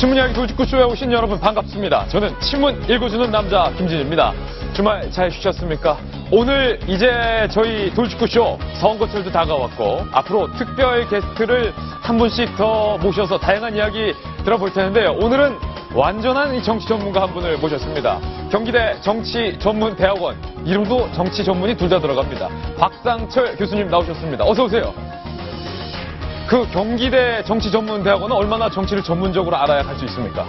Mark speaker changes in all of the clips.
Speaker 1: 신문 이야기 돌직구쇼에 오신 여러분 반갑습니다. 저는 신문 읽어주는 남자 김진입니다. 주말 잘 쉬셨습니까? 오늘 이제 저희 돌직구쇼 선거철도 다가왔고 앞으로 특별 게스트를 한 분씩 더 모셔서 다양한 이야기 들어볼 텐데요. 오늘은 완전한 이 정치 전문가 한 분을 모셨습니다. 경기대 정치전문대학원, 이름도 정치 전문이 둘 다 들어갑니다. 박상철 교수님 나오셨습니다. 어서 오세요. 그 경기대 정치전문대학원은 얼마나 정치를 전문적으로 알아야 갈 수 있습니까?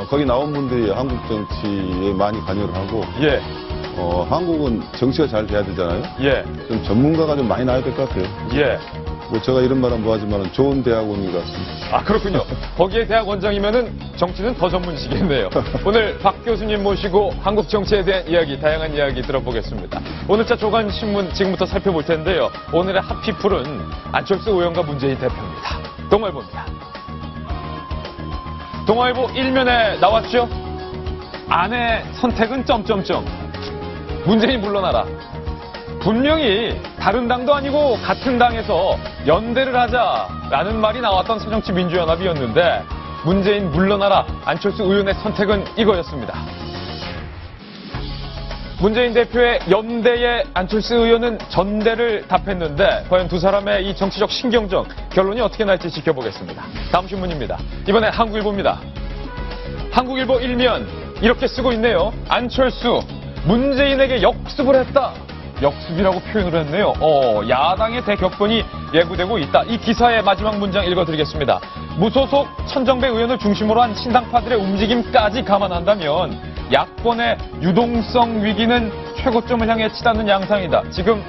Speaker 2: 거기 나온 분들이 한국 정치에 많이 관여를 하고,
Speaker 1: 예.
Speaker 2: 한국은 정치가 잘 돼야 되잖아요.
Speaker 1: 예.
Speaker 2: 좀 전문가가 좀 많이 나와야 될 것 같아요.
Speaker 1: 예.
Speaker 2: 뭐 제가 이런 말은 뭐하지만 좋은 대학원인 것 같습니다.
Speaker 1: 아, 그렇군요. 거기에 대학원장이면은 정치는 더 전문이시겠네요. 오늘 박 교수님 모시고 한국 정치에 대한 이야기, 다양한 이야기 들어보겠습니다. 오늘자 조간신문 지금부터 살펴볼 텐데요. 오늘의 핫피플은 안철수 의원과 문재인 대표입니다. 동아일보입니다. 동아일보 1면에 나왔죠? 아내 선택은 점점점. 문재인 물러나라. 분명히 다른 당도 아니고 같은 당에서 연대를 하자라는 말이 나왔던 새정치민주연합이었는데 문재인 물러나라, 안철수 의원의 선택은 이거였습니다. 문재인 대표의 연대에 안철수 의원은 전대를 답했는데 과연 두 사람의 이 정치적 신경전 결론이 어떻게 날지 지켜보겠습니다. 다음 신문입니다. 이번에 한국일보입니다. 한국일보 1면 이렇게 쓰고 있네요. 안철수, 문재인에게 역습을 했다. 역습이라고 표현을 했네요. 야당의 대격변이 예고되고 있다. 이 기사의 마지막 문장 읽어드리겠습니다. 무소속 천정배 의원을 중심으로 한 신당파들의 움직임까지 감안한다면 야권의 유동성 위기는 최고점을 향해 치닫는 양상이다. 지금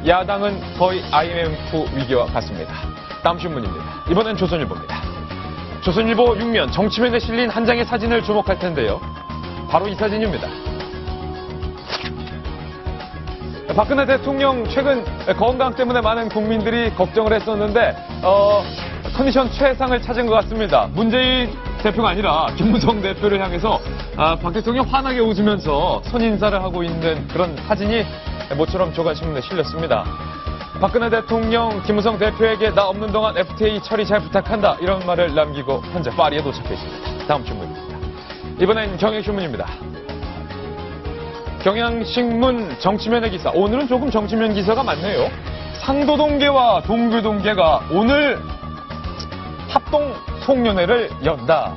Speaker 1: 야당은 거의 IMF 위기와 같습니다. 다음 신문입니다. 이번엔 조선일보입니다. 조선일보 6면 정치면에 실린 한 장의 사진을 주목할 텐데요. 바로 이 사진입니다. 박근혜 대통령 최근 건강 때문에 많은 국민들이 걱정을 했었는데 컨디션 최상을 찾은 것 같습니다. 문재인 대표가 아니라 김무성 대표를 향해서 박 대통령 환하게 웃으면서 선인사를 하고 있는 그런 사진이 모처럼 조간신문에 실렸습니다. 박근혜 대통령 김무성 대표에게 나 없는 동안 FTA 처리 잘 부탁한다 이런 말을 남기고 현재 파리에 도착해 있습니다. 다음 신문입니다. 이번엔 경향신문입니다. 경향신문 정치면의 기사. 오늘은 조금 정치면 기사가 많네요. 상도동계와 동교동계가 오늘 합동 송년회를 연다.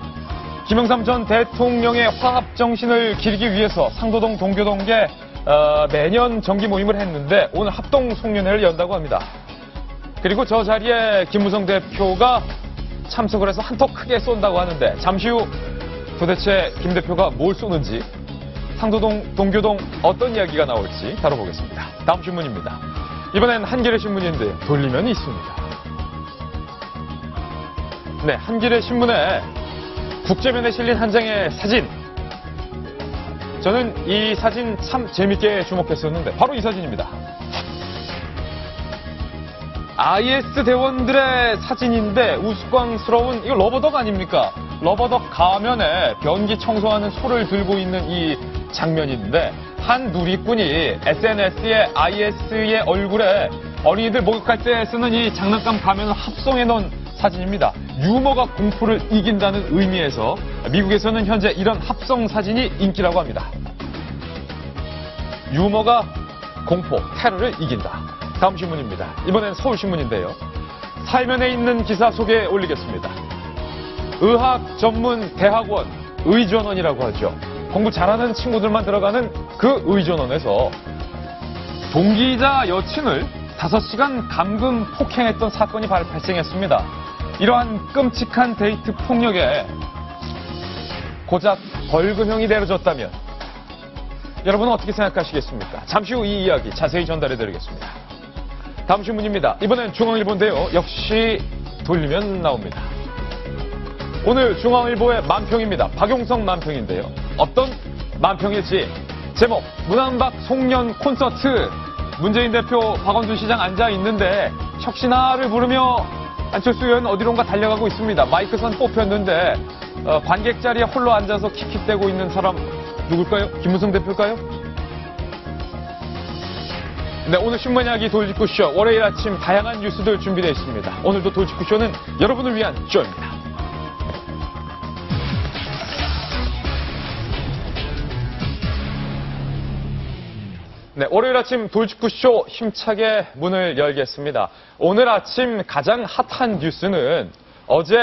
Speaker 1: 김영삼 전 대통령의 화합 정신을 기리기 위해서 상도동 동교동계 매년 정기 모임을 했는데 오늘 합동 송년회를 연다고 합니다. 그리고 저 자리에 김무성 대표가 참석을 해서 한턱 크게 쏜다고 하는데 잠시 후 도대체 김 대표가 뭘 쏘는지 상도동, 동교동 어떤 이야기가 나올지 다뤄보겠습니다. 다음 신문입니다. 이번엔 한겨레 신문인데 돌리면 있습니다. 네, 한겨레 신문에 국제면에 실린 한 장의 사진. 저는 이 사진 참 재밌게 주목했었는데 바로 이 사진입니다. IS 대원들의 사진인데 우스꽝스러운 이거 러버덕 아닙니까? 러버덕 가면에 변기 청소하는 소를 들고 있는 이 장면인데 한 누리꾼이 SNS에 IS의 얼굴에 어린이들 목욕할 때 쓰는 이 장난감 가면을 합성해 놓은 사진입니다. 유머가 공포를 이긴다는 의미에서 미국에서는 현재 이런 합성 사진이 인기라고 합니다. 유머가 공포, 테러를 이긴다. 다음 신문입니다. 이번엔 서울신문인데요. 사면에 있는 기사 소개해 올리겠습니다. 의학 전문 대학원, 의전원이라고 하죠. 공부 잘하는 친구들만 들어가는 그 의전원에서 동기이자 여친을 5시간 감금 폭행했던 사건이 발생했습니다. 이러한 끔찍한 데이트 폭력에 고작 벌금형이 내려졌다면 여러분은 어떻게 생각하시겠습니까? 잠시 후 이 이야기 자세히 전달해드리겠습니다. 다음 신문입니다. 이번엔 중앙일보인데요. 역시 돌리면 나옵니다. 오늘 중앙일보의 만평입니다. 박용성 만평인데요. 어떤 만평일지 제목 문안박 송년 콘서트. 문재인 대표 박원순 시장 앉아 있는데 혁신아를 부르며 안철수 의원 어디론가 달려가고 있습니다. 마이크선 뽑혔는데 관객 자리에 홀로 앉아서 킥킥대고 있는 사람 누굴까요? 김무성 대표일까요? 네, 오늘 신문 이야기 돌직구쇼 월요일 아침 다양한 뉴스들 준비되어 있습니다. 오늘도 돌직구쇼는 여러분을 위한 쇼입니다. 네, 월요일 아침 돌직구쇼 힘차게 문을 열겠습니다. 오늘 아침 가장 핫한 뉴스는 어제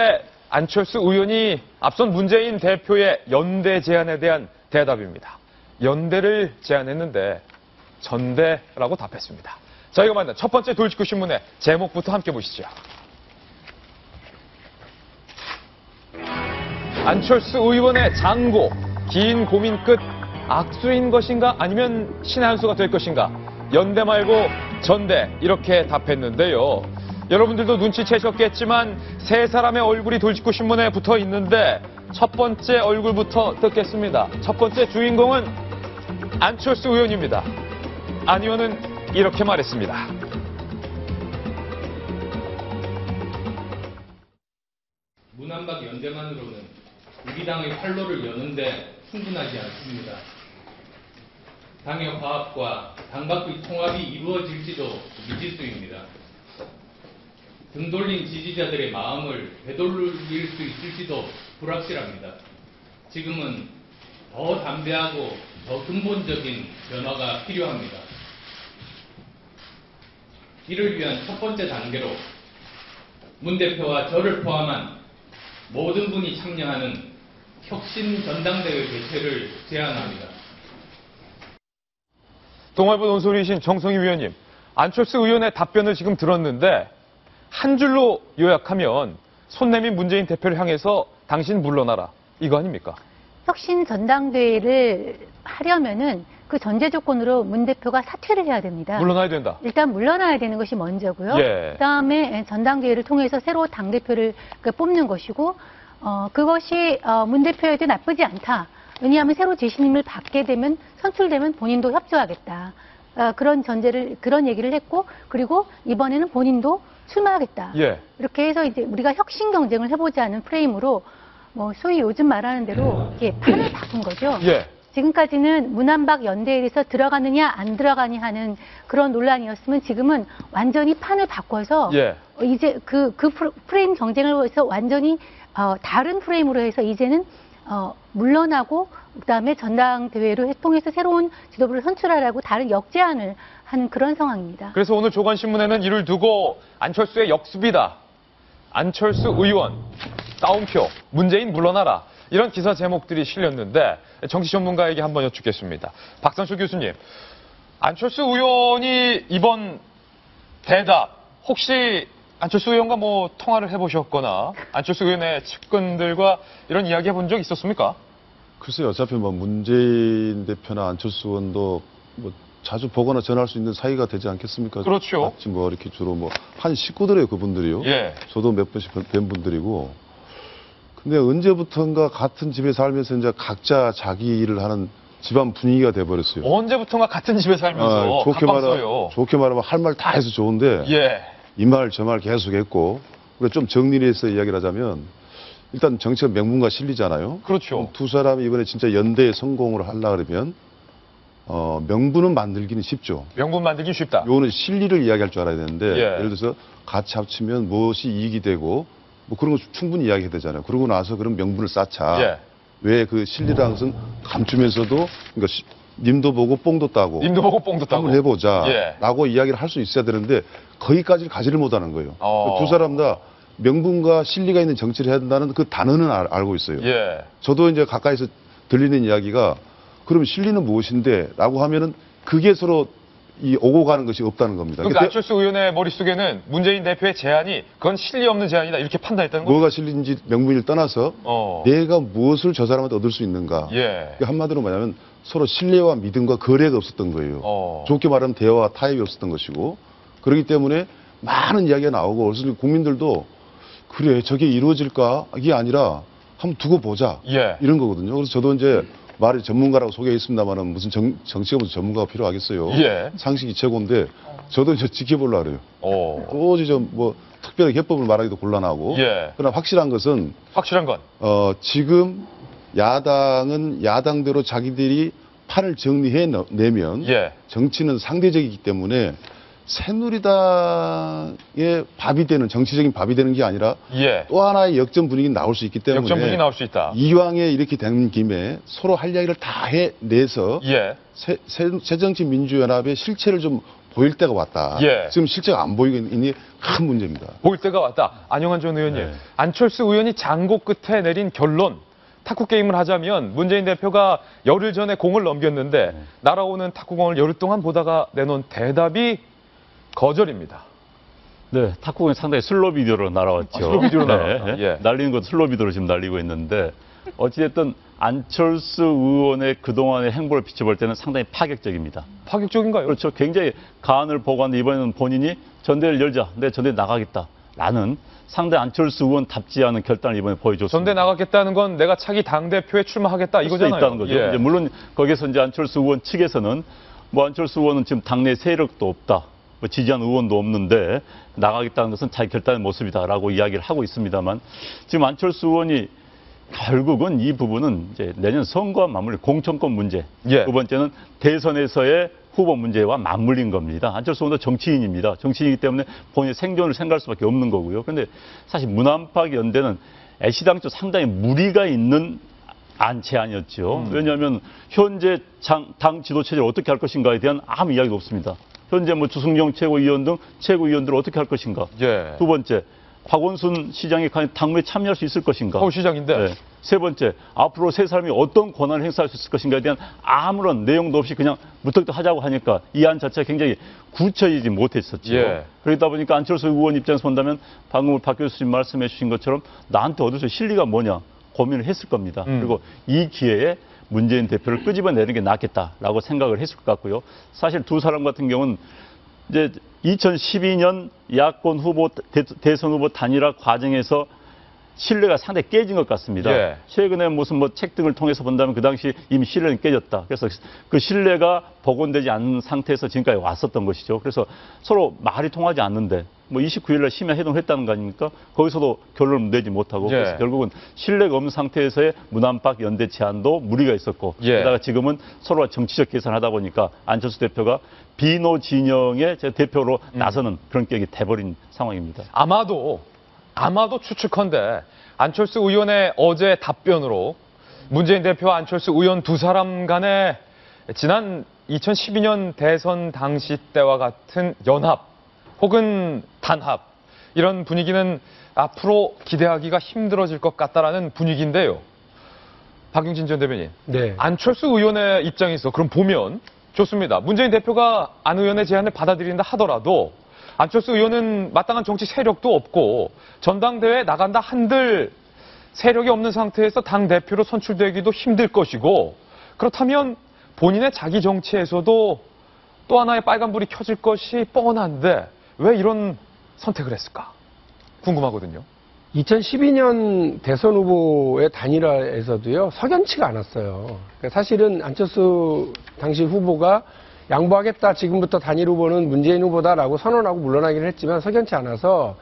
Speaker 1: 안철수 의원이 앞선 문재인 대표의 연대 제안에 대한 대답입니다. 연대를 제안했는데 전대라고 답했습니다. 저희가 만난 첫 번째 돌직구 신문의 제목부터 함께 보시죠. 안철수 의원의 장고, 긴 고민 끝 악수인 것인가 아니면 신의 한 수가 될 것인가, 연대 말고 전대, 이렇게 답했는데요. 여러분들도 눈치채셨겠지만 세 사람의 얼굴이 돌직구 신문에 붙어 있는데 첫 번째 얼굴부터 듣겠습니다. 첫 번째 주인공은 안철수 의원입니다. 안 의원은 이렇게 말했습니다.
Speaker 3: 문안박 연대만으로는 우리 당의 활로를 여는데 충분하지 않습니다. 당의 화합과 당 밖의 통합이 이루어질지도 미지수입니다. 등 돌린 지지자들의 마음을 되돌릴 수 있을지도 불확실합니다. 지금은 더 담대하고 더 근본적인 변화가 필요합니다. 이를 위한 첫 번째 단계로 문 대표와 저를 포함한 모든 분이 참여하는 혁신 전당대회 개최를 제안합니다.
Speaker 1: 동아일보 논설위이신 정성희 위원님, 안철수 의원의 답변을 지금 들었는데 한 줄로 요약하면 손 내민 문재인 대표를 향해서 당신 물러나라, 이거 아닙니까?
Speaker 4: 혁신 전당대회를 하려면은 그 전제 조건으로 문 대표가 사퇴를 해야 됩니다.
Speaker 1: 물러나야 된다.
Speaker 4: 일단 물러나야 되는 것이 먼저고요.
Speaker 1: 예.
Speaker 4: 그다음에 전당대회를 통해서 새로 당대표를 뽑는 것이고, 그것이 문 대표에도 나쁘지 않다. 왜냐하면 새로 재신임을 받게 되면, 선출되면 본인도 협조하겠다. 그런 얘기를 했고, 그리고 이번에는 본인도 출마하겠다.
Speaker 1: 예.
Speaker 4: 이렇게 해서 이제 우리가 혁신 경쟁을 해보자는 프레임으로, 소위 요즘 말하는 대로 이렇게 판을 바꾼 거죠.
Speaker 1: 예.
Speaker 4: 지금까지는 문안박 연대에 대해서 들어가느냐 안 들어가느냐 하는 그런 논란이었으면 지금은 완전히 판을 바꿔서
Speaker 1: 예.
Speaker 4: 이제 그 프레임 경쟁을 해서 완전히 다른 프레임으로 해서 이제는 물러나고 그다음에 전당대회를 통해서 새로운 지도부를 선출하라고 다른 역제안을 하는 그런 상황입니다.
Speaker 1: 그래서 오늘 조간신문에는 이를 두고 안철수의 역습이다, 안철수 의원 따옴표, 문재인 물러나라, 이런 기사 제목들이 실렸는데 정치 전문가에게 한번 여쭙겠습니다. 박선출 교수님, 안철수 의원이 이번 대답 혹시 안철수 의원과 뭐 통화를 해보셨거나 안철수 의원의 측근들과 이런 이야기 해본 적 있었습니까?
Speaker 2: 글쎄요, 어차피 뭐 문재인 대표나 안철수 의원도 뭐 자주 보거나 전화할 수 있는 사이가 되지 않겠습니까?
Speaker 1: 그렇죠.
Speaker 2: 같이 뭐 이렇게 주로 뭐 한 식구들이에요, 그분들이요.
Speaker 1: 예.
Speaker 2: 저도 몇 번씩 뵌 분들이고. 근데 언제부턴가 같은 집에 살면서 이제 각자 자기 일을 하는 집안 분위기가 돼버렸어요.
Speaker 1: 언제부턴가 같은 집에 살면서 가까웠어요.
Speaker 2: 좋게 말하면 할 말 다 해서 좋은데
Speaker 1: 예.
Speaker 2: 이 말 저 말 계속 했고. 그래 좀 정리를 해서 이야기를 하자면 일단 정치가 명분과 실리잖아요.
Speaker 1: 그렇죠.
Speaker 2: 두 사람이 이번에 진짜 연대에 성공을 하려고 그러면 명분은 만들기는 쉽죠.
Speaker 1: 명분 만들기 쉽다.
Speaker 2: 요거는 실리를 이야기할 줄 알아야 되는데
Speaker 1: 예.
Speaker 2: 예를 들어서 같이 합치면 무엇이 이익이 되고 뭐 그런 거 충분히 이야기해야 되잖아요. 그러고 나서 그런 명분을 쌓자.
Speaker 1: 예.
Speaker 2: 왜 그 실리라는 것은 감추면서도 그러니까 님도 보고 뽕도 따고
Speaker 1: 님도 보고 뽕도 따고
Speaker 2: 한번 해보자
Speaker 1: 예.
Speaker 2: 라고 이야기를 할 수 있어야 되는데 거기까지를 가지를 못하는 거예요. 두 사람 다 명분과 실리가 있는 정치를 해야 된다는 그 단어는 알고 있어요.
Speaker 1: 예.
Speaker 2: 저도 이제 가까이서 들리는 이야기가 그럼 실리는 무엇인데 라고 하면은 그게 서로 이 오고 가는 것이 없다는 겁니다.
Speaker 1: 그러니까 안철수 의원의 머릿속에는 문재인 대표의 제안이 그건 실리 없는 제안이다, 이렇게 판단했다는 거죠?
Speaker 2: 뭐가 실리인지 명분을 떠나서 내가 무엇을 저 사람한테 얻을 수 있는가.
Speaker 1: 예.
Speaker 2: 한마디로 뭐냐면 서로 신뢰와 믿음과 거래가 없었던 거예요. 좋게 말하면 대화와 타협이 없었던 것이고, 그렇기 때문에 많은 이야기가 나오고 그래서 국민들도 그래 저게 이루어질까 이게 아니라 한번 두고 보자
Speaker 1: 예.
Speaker 2: 이런 거거든요. 그래서 저도 이제 말이 전문가라고 소개했습니다만은 무슨 정치가 무슨 전문가가 필요하겠어요.
Speaker 1: 예.
Speaker 2: 상식이 최고인데 저도 이제 지켜보려고 그래요. 도저히 좀 뭐 특별히 해법을 말하기도 곤란하고.
Speaker 1: 예.
Speaker 2: 그러나 확실한 것은
Speaker 1: 확실한 건
Speaker 2: 지금 야당은 야당대로 자기들이 판을 정리해 내면
Speaker 1: 예.
Speaker 2: 정치는 상대적이기 때문에 새누리당의 밥이 되는 정치적인 밥이 되는 게 아니라
Speaker 1: 예.
Speaker 2: 또 하나의 역전 분위기 나올 수 있기 때문에
Speaker 1: 역전 분위기 나올 수 있다.
Speaker 2: 이왕에 이렇게 된 김에 서로 할 이야기를 다 해내서
Speaker 1: 예.
Speaker 2: 새정치민주연합의 실체를 좀 보일 때가 왔다.
Speaker 1: 예.
Speaker 2: 지금 실체가 안 보이고 있는 게 큰 문제입니다.
Speaker 1: 보일 때가 왔다. 안영환 전 의원님.
Speaker 5: 네.
Speaker 1: 안철수 의원이 장고 끝에 내린 결론. 탁구 게임을 하자면 문재인 대표가 열흘 전에 공을 넘겼는데 날아오는 탁구공을 열흘 동안 보다가 내놓은 대답이 거절입니다.
Speaker 5: 네, 탁구공이 상당히 슬로 비디오로 날아왔죠.
Speaker 1: 슬로 비디오로 날아왔다. 예.
Speaker 5: 날리는 것도 슬로 비디오로 지금 날리고 있는데 어찌됐든 안철수 의원의 그동안의 행보를 비춰볼 때는 상당히 파격적입니다.
Speaker 1: 파격적인가요?
Speaker 5: 그렇죠. 굉장히 간을 보고 하는데 이번에는 본인이 전대를 열자. 내 전대 나가겠다라는 상당히 안철수 의원답지 않은 결단을 이번에 보여줬습니다.
Speaker 1: 전대 나가겠다는 건 내가 차기 당대표에 출마하겠다 이거잖아요.
Speaker 5: 있다는 거죠.
Speaker 1: 예.
Speaker 5: 이제 물론 거기서 이제 안철수 의원 측에서는 뭐 안철수 의원은 지금 당내 세력도 없다. 뭐 지지한 의원도 없는데 나가겠다는 것은 자기 결단의 모습이다라고 이야기를 하고 있습니다만 지금 안철수 의원이 결국은 이 부분은 이제 내년 선거와 맞물린 공천권 문제.
Speaker 1: 예.
Speaker 5: 두 번째는 대선에서의 후보 문제와 맞물린 겁니다. 안철수 의원도 정치인입니다. 정치인이기 때문에 본인의 생존을 생각할 수밖에 없는 거고요. 그런데 사실 문안박 연대는 애시당초 상당히 무리가 있는 제안이었죠. 왜냐하면 현재 당 지도 체제를 어떻게 할 것인가에 대한 아무 이야기도 없습니다. 현재 뭐 주승용 최고위원 등 최고위원들을 어떻게 할 것인가.
Speaker 1: 예.
Speaker 5: 두 번째, 박원순 시장이 과연 당무에 참여할 수 있을 것인가.
Speaker 1: 서울시장인데.
Speaker 5: 네. 세 번째, 앞으로 세 사람이 어떤 권한을 행사할 수 있을 것인가에 대한 아무런 내용도 없이 그냥 무턱도 하자고 하니까 이 안 자체가 굉장히 구체이지 못했었죠.
Speaker 1: 예.
Speaker 5: 그러다 보니까 안철수 의원 입장에서 본다면 방금 박 교수님 말씀해 주신 것처럼 나한테 얻을 수 있는 실리가 뭐냐 고민을 했을 겁니다. 그리고 이 기회에 문재인 대표를 끄집어내는 게 낫겠다라고 생각을 했을 것 같고요. 사실 두 사람 같은 경우는 이제 2012년 야권 후보 대선 후보 단일화 과정에서 신뢰가 상당히 깨진 것 같습니다.
Speaker 1: 예.
Speaker 5: 최근에 무슨 뭐 책 등을 통해서 본다면 그 당시 이미 신뢰는 깨졌다. 그래서 그 신뢰가 복원되지 않은 상태에서 지금까지 왔었던 것이죠. 그래서 서로 말이 통하지 않는데 뭐 29일 날 심야 회동을 했다는 거 아닙니까? 거기서도 결론을 내지 못하고
Speaker 1: 예.
Speaker 5: 그래서 결국은 신뢰가 없는 상태에서의 문안박 연대 제안도 무리가 있었고
Speaker 1: 예.
Speaker 5: 게다가 지금은 서로가 정치적 계산하다 보니까 안철수 대표가 비노 진영의 대표로 나서는 그런 격이 돼버린 상황입니다.
Speaker 1: 아마도 추측컨대 안철수 의원의 어제 답변으로 문재인 대표와 안철수 의원 두 사람 간의 지난 2012년 대선 당시 때와 같은 연합 혹은 단합 이런 분위기는 앞으로 기대하기가 힘들어질 것 같다라는 분위기인데요. 박용진 전 대변인.
Speaker 6: 네.
Speaker 1: 안철수 의원의 입장에서 그럼 보면 좋습니다. 문재인 대표가 안 의원의 제안을 받아들인다 하더라도 안철수 의원은 마땅한 정치 세력도 없고 전당대회에 나간다 한들 세력이 없는 상태에서 당대표로 선출되기도 힘들 것이고 그렇다면 본인의 자기 정치에서도 또 하나의 빨간불이 켜질 것이 뻔한데 왜 이런 선택을 했을까 궁금하거든요.
Speaker 6: 2012년 대선 후보의 단일화에서도요, 석연치가 않았어요. 그러니까 사실은 안철수 당시 후보가 양보하겠다, 지금부터 단일 후보는 문재인 후보다라고 선언하고 물러나기는 했지만 석연치 않아서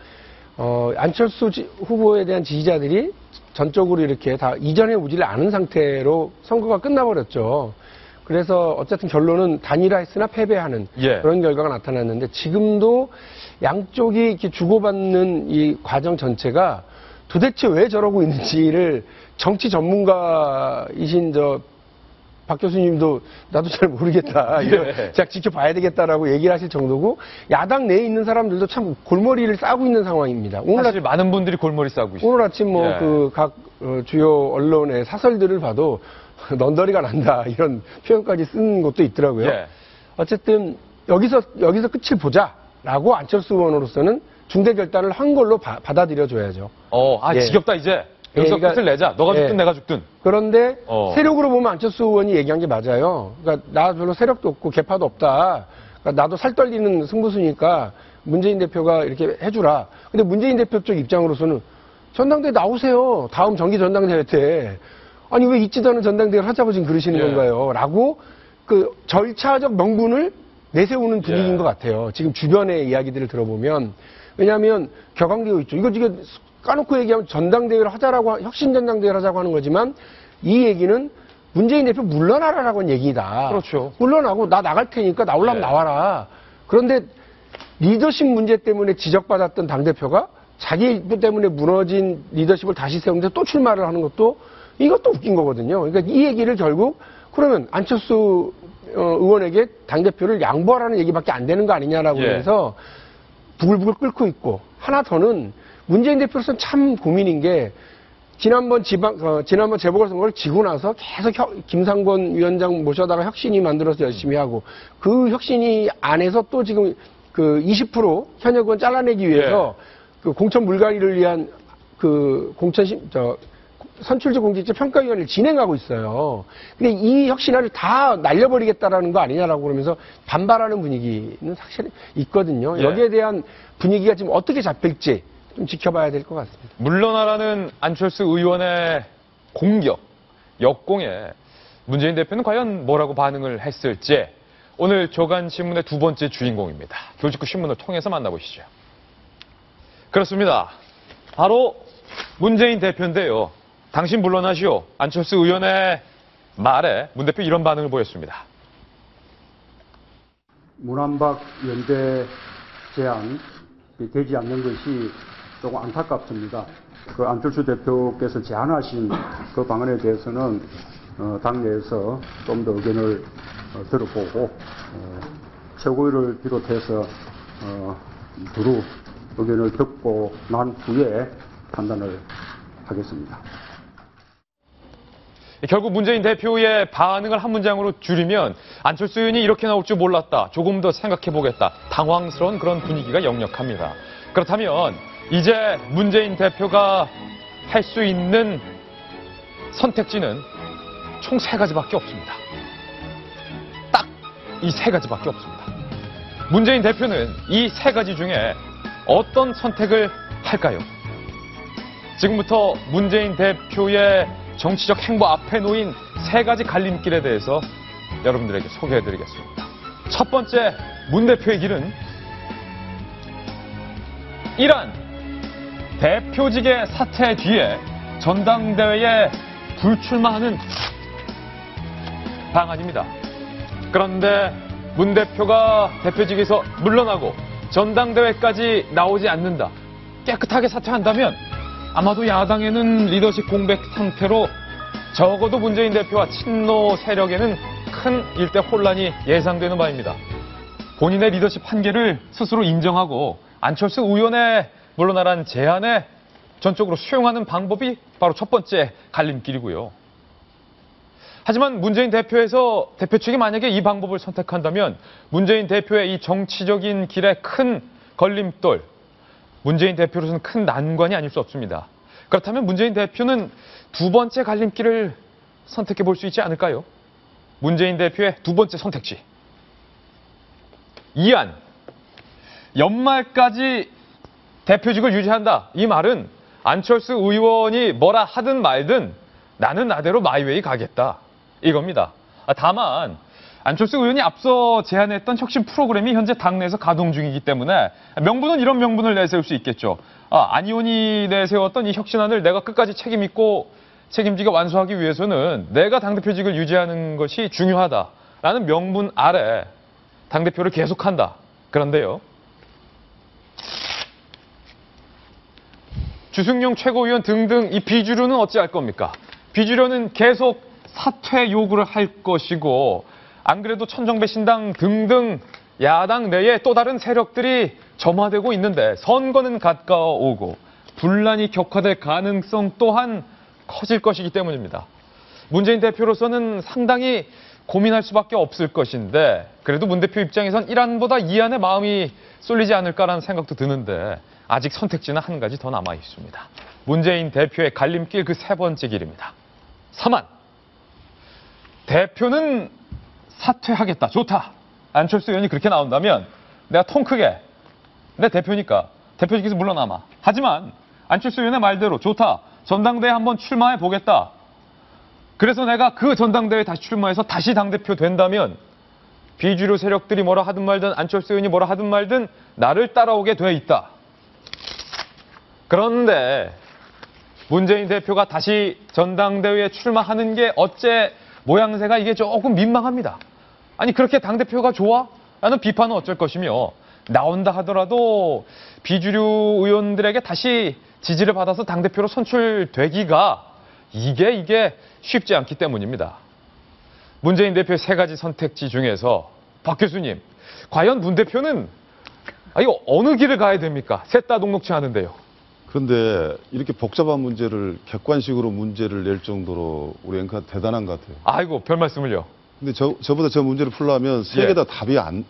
Speaker 6: 안철수 후보에 대한 지지자들이 전적으로 이렇게 다 이전에 오지를 않은 상태로 선거가 끝나버렸죠. 그래서 어쨌든 결론은 단일화했으나 패배하는
Speaker 1: 예.
Speaker 6: 그런 결과가 나타났는데 지금도 양쪽이 이렇게 주고받는 이 과정 전체가 도대체 왜 저러고 있는지를 정치 전문가이신 박 교수님도 나도 잘 모르겠다. 이거
Speaker 1: 예.
Speaker 6: 제가 지켜봐야 되겠다라고 얘기를 하실 정도고 야당 내에 있는 사람들도 참 골머리를 싸고 있는 상황입니다.
Speaker 1: 사실 많은 분들이 골머리 싸고 있어요.
Speaker 6: 오늘 아침 뭐
Speaker 1: 예.
Speaker 6: 그 각 주요 언론의 사설들을 봐도 넌더리가 난다 이런 표현까지 쓴 것도 있더라고요.
Speaker 1: 예.
Speaker 6: 어쨌든 여기서 끝을 보자라고 안철수 의원으로서는 중대 결단을 한 걸로 받아들여 줘야죠. 예.
Speaker 1: 지겹다 이제. 여기서
Speaker 6: 그러니까,
Speaker 1: 끝을 내자. 너가 죽든
Speaker 6: 예.
Speaker 1: 내가 죽든.
Speaker 6: 그런데 세력으로 보면 안철수 의원이 얘기한 게 맞아요. 그러니까 나 별로 세력도 없고 개파도 없다. 그러니까 나도 살 떨리는 승부수니까 문재인 대표가 이렇게 해주라. 근데 문재인 대표 쪽 입장으로서는 전당대회 나오세요. 다음 정기 전당대회 때. 아니 왜 있지도 않은 전당대회를 하자고 지금 그러시는
Speaker 1: 예.
Speaker 6: 건가요? 라고 그 절차적 명분을 내세우는 분위기인
Speaker 1: 예.
Speaker 6: 것 같아요. 지금 주변의 이야기들을 들어보면. 왜냐하면 격앙되어 있죠. 이거 까놓고 얘기하면 전당대회를 하자라고, 혁신전당대회를 하자고 하는 거지만 이 얘기는 문재인 대표 물러나라라고 하는 얘기다.
Speaker 1: 그렇죠.
Speaker 6: 물러나고 나 나갈 테니까 나오려면
Speaker 1: 예.
Speaker 6: 나와라. 그런데 리더십 문제 때문에 지적받았던 당대표가 자기 때문에 무너진 리더십을 다시 세우는데 또 출마를 하는 것도 이것도 웃긴 거거든요. 그러니까 이 얘기를 결국 그러면 안철수 의원에게 당대표를 양보하라는 얘기밖에 안 되는 거 아니냐라고 해서 부글부글 끓고 있고, 하나 더는 문재인 대표로서는 참 고민인 게 지난번 재보궐선거를 지고 나서 계속 김상권 위원장 모셔다가 혁신이 만들어서 열심히 하고, 그 혁신이 안에서 또 지금 그 20% 현역 의원 잘라내기 위해서 그 공천 물갈이를 위한 그 선출직 공직자 평가위원회를 진행하고 있어요. 근데 이 혁신안을 다 날려버리겠다라는 거 아니냐라고 그러면서 반발하는 분위기는 사실 있거든요. 여기에 대한 분위기가 지금 어떻게 잡힐지 좀 지켜봐야 될 것 같습니다.
Speaker 1: 물러나라는 안철수 의원의 공격, 역공에 문재인 대표는 과연 뭐라고 반응을 했을지 오늘 조간신문의 두 번째 주인공입니다. 교직구 신문을 통해서 만나보시죠. 그렇습니다. 바로 문재인 대표인데요. 당신 물러나시오. 안철수 의원의 말에 문 대표 이런 반응을 보였습니다.
Speaker 7: 문안박 연대 제안이 되지 않는 것이 조금 안타깝습니다. 그 안철수 대표께서 제안하신 그 방안에 대해서는 당내에서 좀 더 의견을 들어보고 최고위를 비롯해서 두루 의견을 듣고 난 후에 판단을 하겠습니다.
Speaker 1: 결국 문재인 대표의 반응을 한 문장으로 줄이면 안철수 의원이 이렇게 나올 줄 몰랐다. 조금 더 생각해보겠다. 당황스러운 그런 분위기가 역력합니다. 그렇다면 이제 문재인 대표가 할 수 있는 선택지는 총 3가지밖에 없습니다. 딱 이 3가지밖에 없습니다. 문재인 대표는 이 3가지 중에 어떤 선택을 할까요? 지금부터 문재인 대표의 정치적 행보 앞에 놓인 3가지 갈림길에 대해서 여러분들에게 소개해드리겠습니다. 첫 번째, 문 대표의 길은 이란 대표직의 사퇴 뒤에 전당대회에 불출마하는 방안입니다. 그런데 문 대표가 대표직에서 물러나고 전당대회까지 나오지 않는다. 깨끗하게 사퇴한다면 아마도 야당에는 리더십 공백 상태로 적어도 문재인 대표와 친노 세력에는 큰 일대 혼란이 예상되는 바입니다. 본인의 리더십 한계를 스스로 인정하고 안철수 의원의 물러나란 제안에 전적으로 수용하는 방법이 바로 첫 번째 갈림길이고요. 하지만 문재인 대표에서 대표 측이 만약에 이 방법을 선택한다면 문재인 대표의 이 정치적인 길에 큰 걸림돌, 문재인 대표로서는 큰 난관이 아닐 수 없습니다. 그렇다면 문재인 대표는 두 번째 갈림길을 선택해 볼 수 있지 않을까요? 문재인 대표의 두 번째 선택지. 이안. 연말까지 대표직을 유지한다. 이 말은 안철수 의원이 뭐라 하든 말든 나는 나대로 마이웨이 가겠다. 이겁니다. 다만 안철수 의원이 앞서 제안했던 혁신 프로그램이 현재 당내에서 가동 중이기 때문에 명분은 이런 명분을 내세울 수 있겠죠. 안 의원이 내세웠던 이 혁신안을 내가 끝까지 책임지게 완수하기 위해서는 내가 당대표직을 유지하는 것이 중요하다라는 명분 아래 당대표를 계속한다. 그런데요. 주승용 최고위원 등등 이 비주류는 어찌할 겁니까? 비주류는 계속 사퇴 요구를 할 것이고 안 그래도 천정배 신당 등등 야당 내에 또 다른 세력들이 점화되고 있는데 선거는 가까워오고 분란이 격화될 가능성 또한 커질 것이기 때문입니다. 문재인 대표로서는 상당히 고민할 수밖에 없을 것인데 그래도 문 대표 입장에선 1안보다 2안에 마음이 쏠리지 않을까라는 생각도 드는데 아직 선택지는 한 가지 더 남아 있습니다. 문재인 대표의 갈림길 그 세 번째 길입니다. 3안. 대표는 사퇴하겠다. 좋다. 안철수 의원이 그렇게 나온다면 내가 통 크게 내 대표니까 대표직에서 물러나마. 하지만 안철수 의원의 말대로 좋다. 전당대회 한번 출마해 보겠다. 그래서 내가 그 전당대회에 다시 출마해서 다시 당대표 된다면 비주류 세력들이 뭐라 하든 말든 안철수 의원이 뭐라 하든 말든 나를 따라오게 돼 있다. 그런데 문재인 대표가 다시 전당대회에 출마하는 게 어째 모양새가 이게 조금 민망합니다. 아니 그렇게 당대표가 좋아? 라는 비판은 어쩔 것이며 나온다 하더라도 비주류 의원들에게 다시 지지를 받아서 당대표로 선출되기가 이게 쉽지 않기 때문입니다. 문재인 대표의 3가지 선택지 중에서 박 교수님, 과연 문 대표는 이거 어느 길을 가야 됩니까? 셋 다 녹록치 않은데요.
Speaker 2: 그런데 이렇게 복잡한 문제를 객관식으로 문제를 낼 정도로 우리 앵커 대단한 것 같아요.
Speaker 1: 아이고, 별 말씀을요.
Speaker 2: 근데 저보다 저 문제를 풀려면 세 개 다 답이 안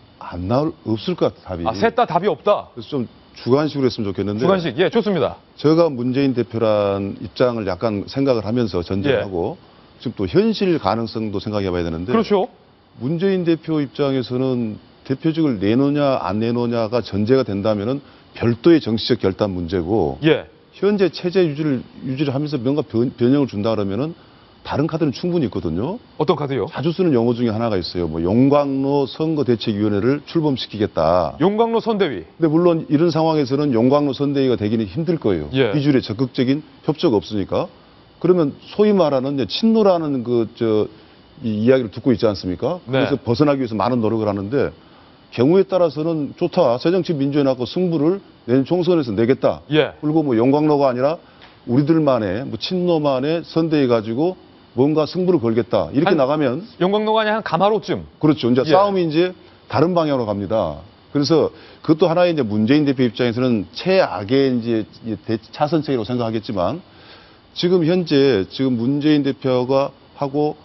Speaker 2: 나올, 없을 것 같아요, 답이.
Speaker 1: 셋 다 답이 없다.
Speaker 2: 그래서 좀 주관식으로 했으면 좋겠는데.
Speaker 1: 주관식, 예, 좋습니다.
Speaker 2: 제가 문재인 대표란 입장을 약간 생각을 하면서 전제를
Speaker 1: 예.
Speaker 2: 하고 지금 또 현실 가능성도 생각해 봐야 되는데.
Speaker 1: 그렇죠.
Speaker 2: 문재인 대표 입장에서는 대표직을 내놓냐 안 내놓냐가 전제가 된다면은 별도의 정치적 결단 문제고
Speaker 1: 예.
Speaker 2: 현재 체제 유지를 하면서 뭔가 변형을 준다 그러면은 다른 카드는 충분히 있거든요.
Speaker 1: 어떤 카드요?
Speaker 2: 자주 쓰는 용어 중에 하나가 있어요. 뭐 용광로 선거대책위원회를 출범시키겠다.
Speaker 1: 용광로 선대위.
Speaker 2: 근데 물론 이런 상황에서는 용광로 선대위가 되기는 힘들 거예요.
Speaker 1: 예.
Speaker 2: 비주류에 적극적인 협조가 없으니까. 그러면 소위 말하는 친노라는 이 이야기를 듣고 있지 않습니까?
Speaker 1: 네.
Speaker 2: 그래서 벗어나기 위해서 많은 노력을 하는데 경우에 따라서는 좋다. 새정치민주연합과 승부를 내년 총선에서 내겠다.
Speaker 1: 예.
Speaker 2: 그리고 뭐 용광로가 아니라 우리들만의 뭐 친노만의 선대위 가지고 뭔가 승부를 걸겠다. 이렇게 나가면
Speaker 1: 용광로가 아니라 한 가마로쯤.
Speaker 2: 그렇죠. 이제
Speaker 1: 예.
Speaker 2: 싸움이 이제 다른 방향으로 갑니다. 그래서 그것도 하나의 이제 문재인 대표 입장에서는 최악의 이제 차선책이라고 생각하겠지만 지금 현재 문재인 대표가 하고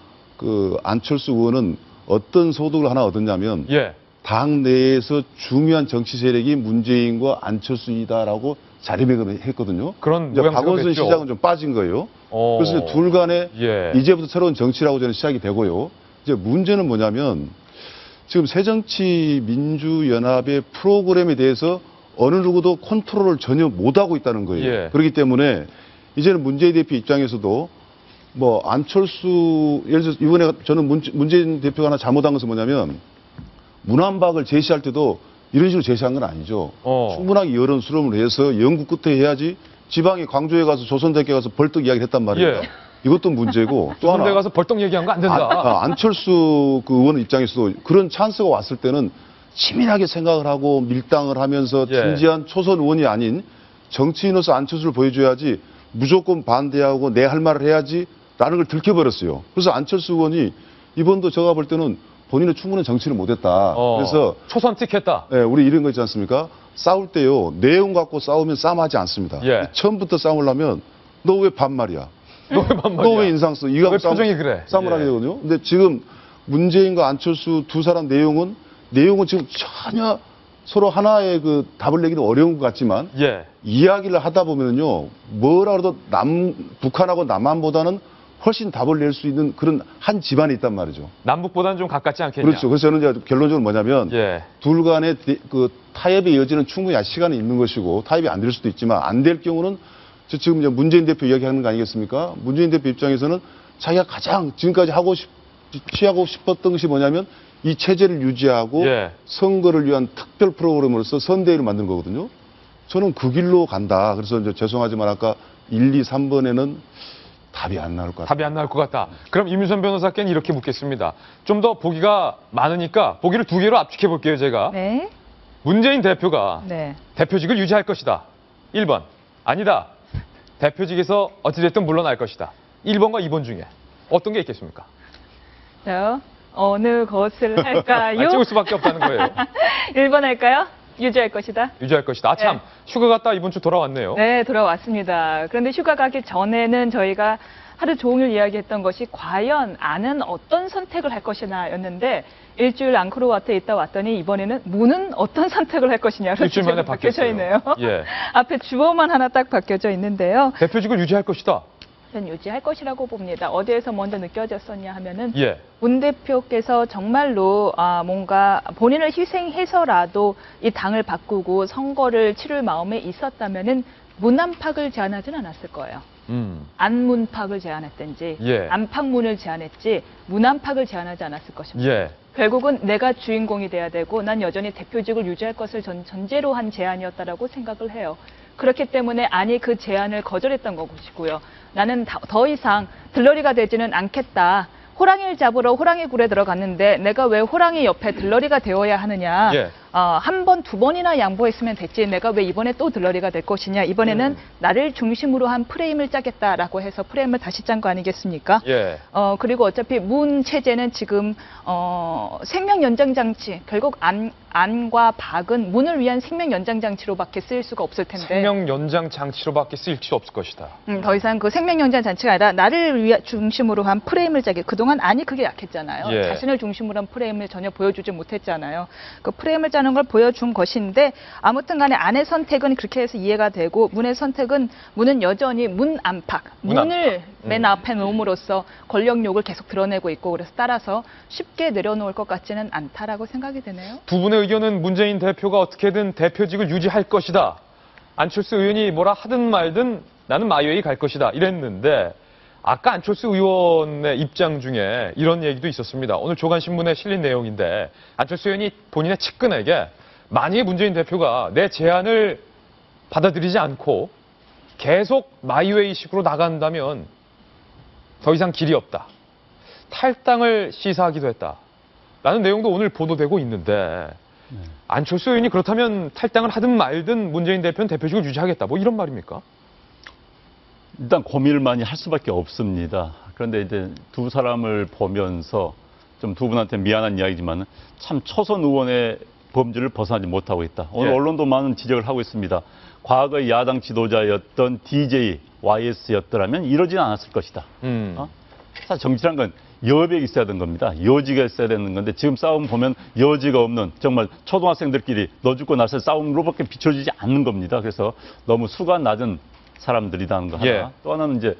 Speaker 2: 안철수 의원은 어떤 소득을 하나 얻었냐면
Speaker 1: 예.
Speaker 2: 당 내에서 중요한 정치 세력이 문재인과 안철수이다라고 자리매김을 했거든요.
Speaker 1: 그런
Speaker 2: 이제
Speaker 1: 모양새가
Speaker 2: 박원순
Speaker 1: 됐죠.
Speaker 2: 시장은 좀 빠진 거예요. 그래서 이제 둘 간에
Speaker 1: 예.
Speaker 2: 이제부터 새로운 정치라고 저는 시작이 되고요. 이제 문제는 뭐냐면 지금 새정치민주연합의 프로그램에 대해서 어느 누구도 컨트롤을 전혀 못하고 있다는 거예요.
Speaker 1: 예.
Speaker 2: 그렇기 때문에 이제는 문재인 대표 입장에서도 뭐 안철수 예를 들어서 이번에 저는 문재인 대표가 하나 잘못한 것은 뭐냐면 문안박을 제시할 때도 이런 식으로 제시한 건 아니죠. 충분하게 여론 수렴을 해서 연구 끝에 해야지 지방에 광주에 가서 조선대학교 가서 벌떡 이야기를 했단 말이에요.
Speaker 1: 예.
Speaker 2: 이것도 문제고 또
Speaker 1: 조선대
Speaker 2: 하나
Speaker 1: 가서 벌떡 얘기한 거 안 된다.
Speaker 2: 안철수 의원 입장에서도 그런 찬스가 왔을 때는 치밀하게 생각을 하고 밀당을 하면서
Speaker 1: 예.
Speaker 2: 진지한 초선 의원이 아닌 정치인으로서 안철수를 보여줘야지 무조건 반대하고 내 할 말을 해야지 라는 걸 들켜버렸어요. 그래서 안철수 의원이 이번도 제가 볼 때는 본인은 충분한 정치를 못했다. 그래서
Speaker 1: 초선틱 했다.
Speaker 2: 네, 우리 이런 거 있지 않습니까? 싸울 때요 내용 갖고 싸우면 싸움하지 않습니다.
Speaker 1: 예.
Speaker 2: 처음부터 싸우려면 너 왜 반말이야?
Speaker 1: 너 왜 반말이야?
Speaker 2: 너 왜 인상 써? 이거
Speaker 1: 왜 표정이 그래?
Speaker 2: 싸움을
Speaker 1: 예.
Speaker 2: 하게 되거든요. 근데 지금 문재인과 안철수 두 사람 내용은 지금 전혀 서로 하나의 답을 내기는 어려운 것 같지만
Speaker 1: 예.
Speaker 2: 이야기를 하다 보면요 뭐라 그래도 북한하고 남한보다는 훨씬 답을 낼 수 있는 그런 한 집안이 있단 말이죠.
Speaker 1: 남북보다는 좀 가깝지 않겠냐?
Speaker 2: 그렇죠. 그래서 저는 이제 결론적으로 뭐냐면
Speaker 1: 예.
Speaker 2: 둘 간의 타협의 여지는 충분히 시간이 있는 것이고 타협이 안 될 수도 있지만 안 될 경우는 지금 이제 문재인 대표 이야기하는 거 아니겠습니까? 문재인 대표 입장에서는 자기가 가장 지금까지 취하고 싶었던 것이 뭐냐면 이 체제를 유지하고
Speaker 1: 예.
Speaker 2: 선거를 위한 특별 프로그램으로서 선대위를 만든 거거든요. 저는 그 길로 간다. 그래서 이제 죄송하지만 아까 1, 2, 3번에는 답이 안 나올 것 같아요.
Speaker 1: 답이 안 나올 것 같다. 그럼 임유선 변호사께는 이렇게 묻겠습니다. 좀 더 보기가 많으니까 보기를 2개로 압축해 볼게요, 제가.
Speaker 8: 네.
Speaker 1: 문재인 대표가
Speaker 8: 네.
Speaker 1: 대표직을 유지할 것이다. 1번. 아니다. 대표직에서 어찌됐든 물러날 것이다. 1번과 2번 중에 어떤 게 있겠습니까?
Speaker 8: 자, 어느 것을 할까요?
Speaker 1: 찍을 수밖에 없다는 거예요.
Speaker 8: 1번 할까요? 유지할 것이다.
Speaker 1: 유지할 것이다. 아, 참.
Speaker 8: 네.
Speaker 1: 휴가 갔다 이번 주 돌아왔네요.
Speaker 8: 네, 돌아왔습니다. 그런데 휴가 가기 전에는 저희가 하루 종일 이야기했던 것이 과연 안은 어떤 선택을 할 것이냐였는데 일주일 앙코르와트에 있다 왔더니 이번에는 문은 어떤 선택을 할 것이냐로
Speaker 1: 일주일 만에
Speaker 8: 바뀌어져
Speaker 1: 바뀌었어요.
Speaker 8: 있네요.
Speaker 1: 예.
Speaker 8: 앞에 주어만 하나 딱 바뀌어져 있는데요.
Speaker 1: 대표직을 유지할 것이다.
Speaker 8: 저는 유지할 것이라고 봅니다. 어디에서 먼저 느껴졌었냐 하면은
Speaker 1: 예.
Speaker 8: 문 대표께서 정말로 뭔가 본인을 희생해서라도 이 당을 바꾸고 선거를 치를 마음에 있었다면은 문안팍을 제안하지는 않았을 거예요. 안문팍을 제안했든지
Speaker 1: 예.
Speaker 8: 안팎문을 제안했지 문안팍을 제안하지 않았을 것입니다.
Speaker 1: 예.
Speaker 8: 결국은 내가 주인공이 돼야 되고 난 여전히 대표직을 유지할 것을 전제로 한 제안이었다라고 생각을 해요. 그렇기 때문에 안이 그 제안을 거절했던 것이고요. 나는 더 이상 들러리가 되지는 않겠다. 호랑이를 잡으러 호랑이 굴에 들어갔는데 내가 왜 호랑이 옆에 들러리가 되어야 하느냐.
Speaker 1: 예.
Speaker 8: 한 번, 두 번이나 양보했으면 됐지 내가 왜 이번에 또 들러리가 될 것이냐. 이번에는 나를 중심으로 한 프레임을 짜겠다라고 해서 프레임을 다시 짠 거 아니겠습니까?
Speaker 1: 예.
Speaker 8: 그리고 어차피 문 체제는 지금 생명 연장 장치, 결국 안과 박은 문을 위한 생명 연장 장치로밖에 쓰일 수가 없을 텐데.
Speaker 1: 생명 연장 장치로밖에 쓰일지 없을 것이다.
Speaker 8: 더 이상 그 생명 연장 장치가 아니라 나를 위한 중심으로 한 프레임을 짜게. 그동안 안이 그게 약했잖아요.
Speaker 1: 예.
Speaker 8: 자신을 중심으로 한 프레임을 전혀 보여주지 못했잖아요. 그 프레임을 짜는 걸 보여준 것인데 아무튼 간에 안의 선택은 그렇게 해서 이해가 되고 문의 선택은 문은 여전히 문 안팎, 문을 맨 앞에 놓음으로써 권력욕을 계속 드러내고 있고 그래서 따라서 쉽게 내려놓을 것 같지는 않다라고 생각이 되네요.
Speaker 1: 두 분의 의견은 문재인 대표가 어떻게든 대표직을 유지할 것이다. 안철수 의원이 뭐라 하든 말든 나는 마이웨이 갈 것이다. 이랬는데 아까 안철수 의원의 입장 중에 이런 얘기도 있었습니다. 오늘 조간신문에 실린 내용인데 안철수 의원이 본인의 측근에게 만약에 문재인 대표가 내 제안을 받아들이지 않고 계속 마이웨이식으로 나간다면 더 이상 길이 없다. 탈당을 시사하기도 했다. 라는 내용도 오늘 보도되고 있는데 안철수 의원이 그렇다면 탈당을 하든 말든 문재인 대표는 대표직을 유지하겠다. 뭐 이런 말입니까?
Speaker 5: 일단 고민을 많이 할 수밖에 없습니다. 그런데 이제 두 사람을 보면서 좀 두 분한테 미안한 이야기지만 참 초선 의원의 범주를 벗어나지 못하고 있다. 오늘
Speaker 1: 예.
Speaker 5: 언론도 많은 지적을 하고 있습니다. 과거의 야당 지도자였던 DJ, YS였더라면 이러지는 않았을 것이다. 사실 정치란 건 여백이 있어야 되는 겁니다. 여지가 있어야 되는 건데 지금 싸움 보면 여지가 없는 정말 초등학생들끼리 너 죽고 나서 싸움으로밖에 비춰지지 않는 겁니다. 그래서 너무 수가 낮은 사람들이라는 거 하나.
Speaker 1: 예.
Speaker 5: 또 하나는 이제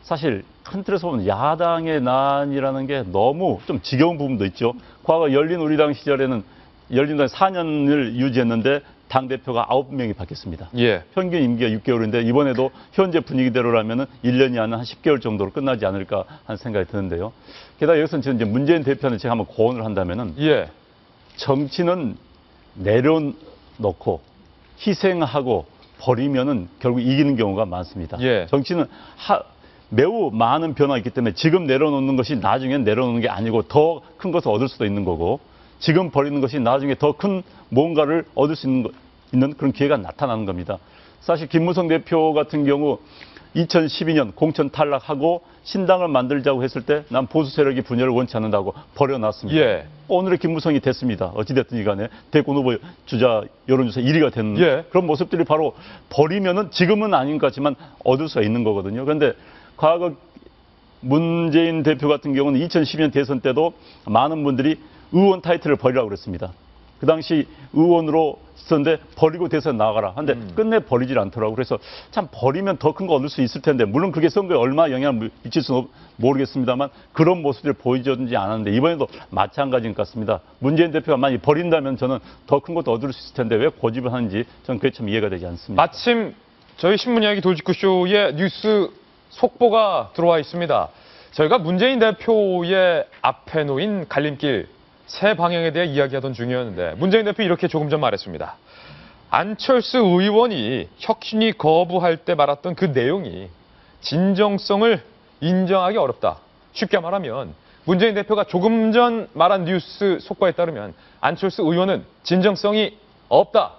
Speaker 5: 사실 큰 틀에서 보면 야당의 난이라는 게 너무 좀 지겨운 부분도 있죠. 과거 열린우리당 시절에는 열린우리당 4년을 유지했는데 당대표가 9명이 바뀌었습니다.
Speaker 1: 예.
Speaker 5: 평균 임기가 6개월인데 이번에도 현재 분위기대로라면 1년이 아니라 한 10개월 정도로 끝나지 않을까 하는 생각이 드는데요. 게다가 여기서 지금 이제 문재인 대표는 제가 한번 고언을 한다면은
Speaker 1: 예.
Speaker 5: 정치는 내려놓고 희생하고 버리면은 결국 이기는 경우가 많습니다.
Speaker 1: 예.
Speaker 5: 정치는 매우 많은 변화가 있기 때문에 지금 내려놓는 것이 나중엔 내려놓는 게 아니고 더 큰 것을 얻을 수도 있는 거고 지금 버리는 것이 나중에 더 큰 뭔가를 얻을 수 있는 그런 기회가 나타나는 겁니다. 사실 김무성 대표 같은 경우 2012년 공천 탈락하고 신당을 만들자고 했을 때 난 보수 세력이 분열을 원치 않는다고 버려놨습니다.
Speaker 1: 예.
Speaker 5: 오늘의 김무성이 됐습니다. 어찌됐든 간에 대권 후보 주자 여론조사 1위가 되는
Speaker 1: 예.
Speaker 5: 그런 모습들이 바로 버리면은 지금은 아닌 것 같지만 얻을 수가 있는 거거든요. 그런데 과거 문재인 대표 같은 경우는 2012년 대선 때도 많은 분들이 의원 타이틀을 버리라고 그랬습니다. 그 당시 의원으로 있었는데 버리고 대선 나가라. 근데 끝내 버리질 않더라고요. 그래서 참 버리면 더 큰 거 얻을 수 있을 텐데 물론 그게 선거에 얼마나 영향을 미칠 수는 모르겠습니다만 그런 모습들을 보여주지 않았는데 이번에도 마찬가지인 것 같습니다. 문재인 대표가 많이 버린다면 저는 더 큰 것도 얻을 수 있을 텐데 왜 고집을 하는지 저는 그게 참 이해가 되지 않습니다.
Speaker 1: 마침 저희 신문 이야기 돌직구쇼에 뉴스 속보가 들어와 있습니다. 저희가 문재인 대표의 앞에 놓인 갈림길 세 방향에 대해 이야기하던 중이었는데 문재인 대표 이렇게 조금 전 말했습니다. 안철수 의원이 혁신위 거부할 때 말했던 그 내용이 진정성을 인정하기 어렵다. 쉽게 말하면 문재인 대표가 조금 전 말한 뉴스 속보에 따르면 안철수 의원은 진정성이 없다.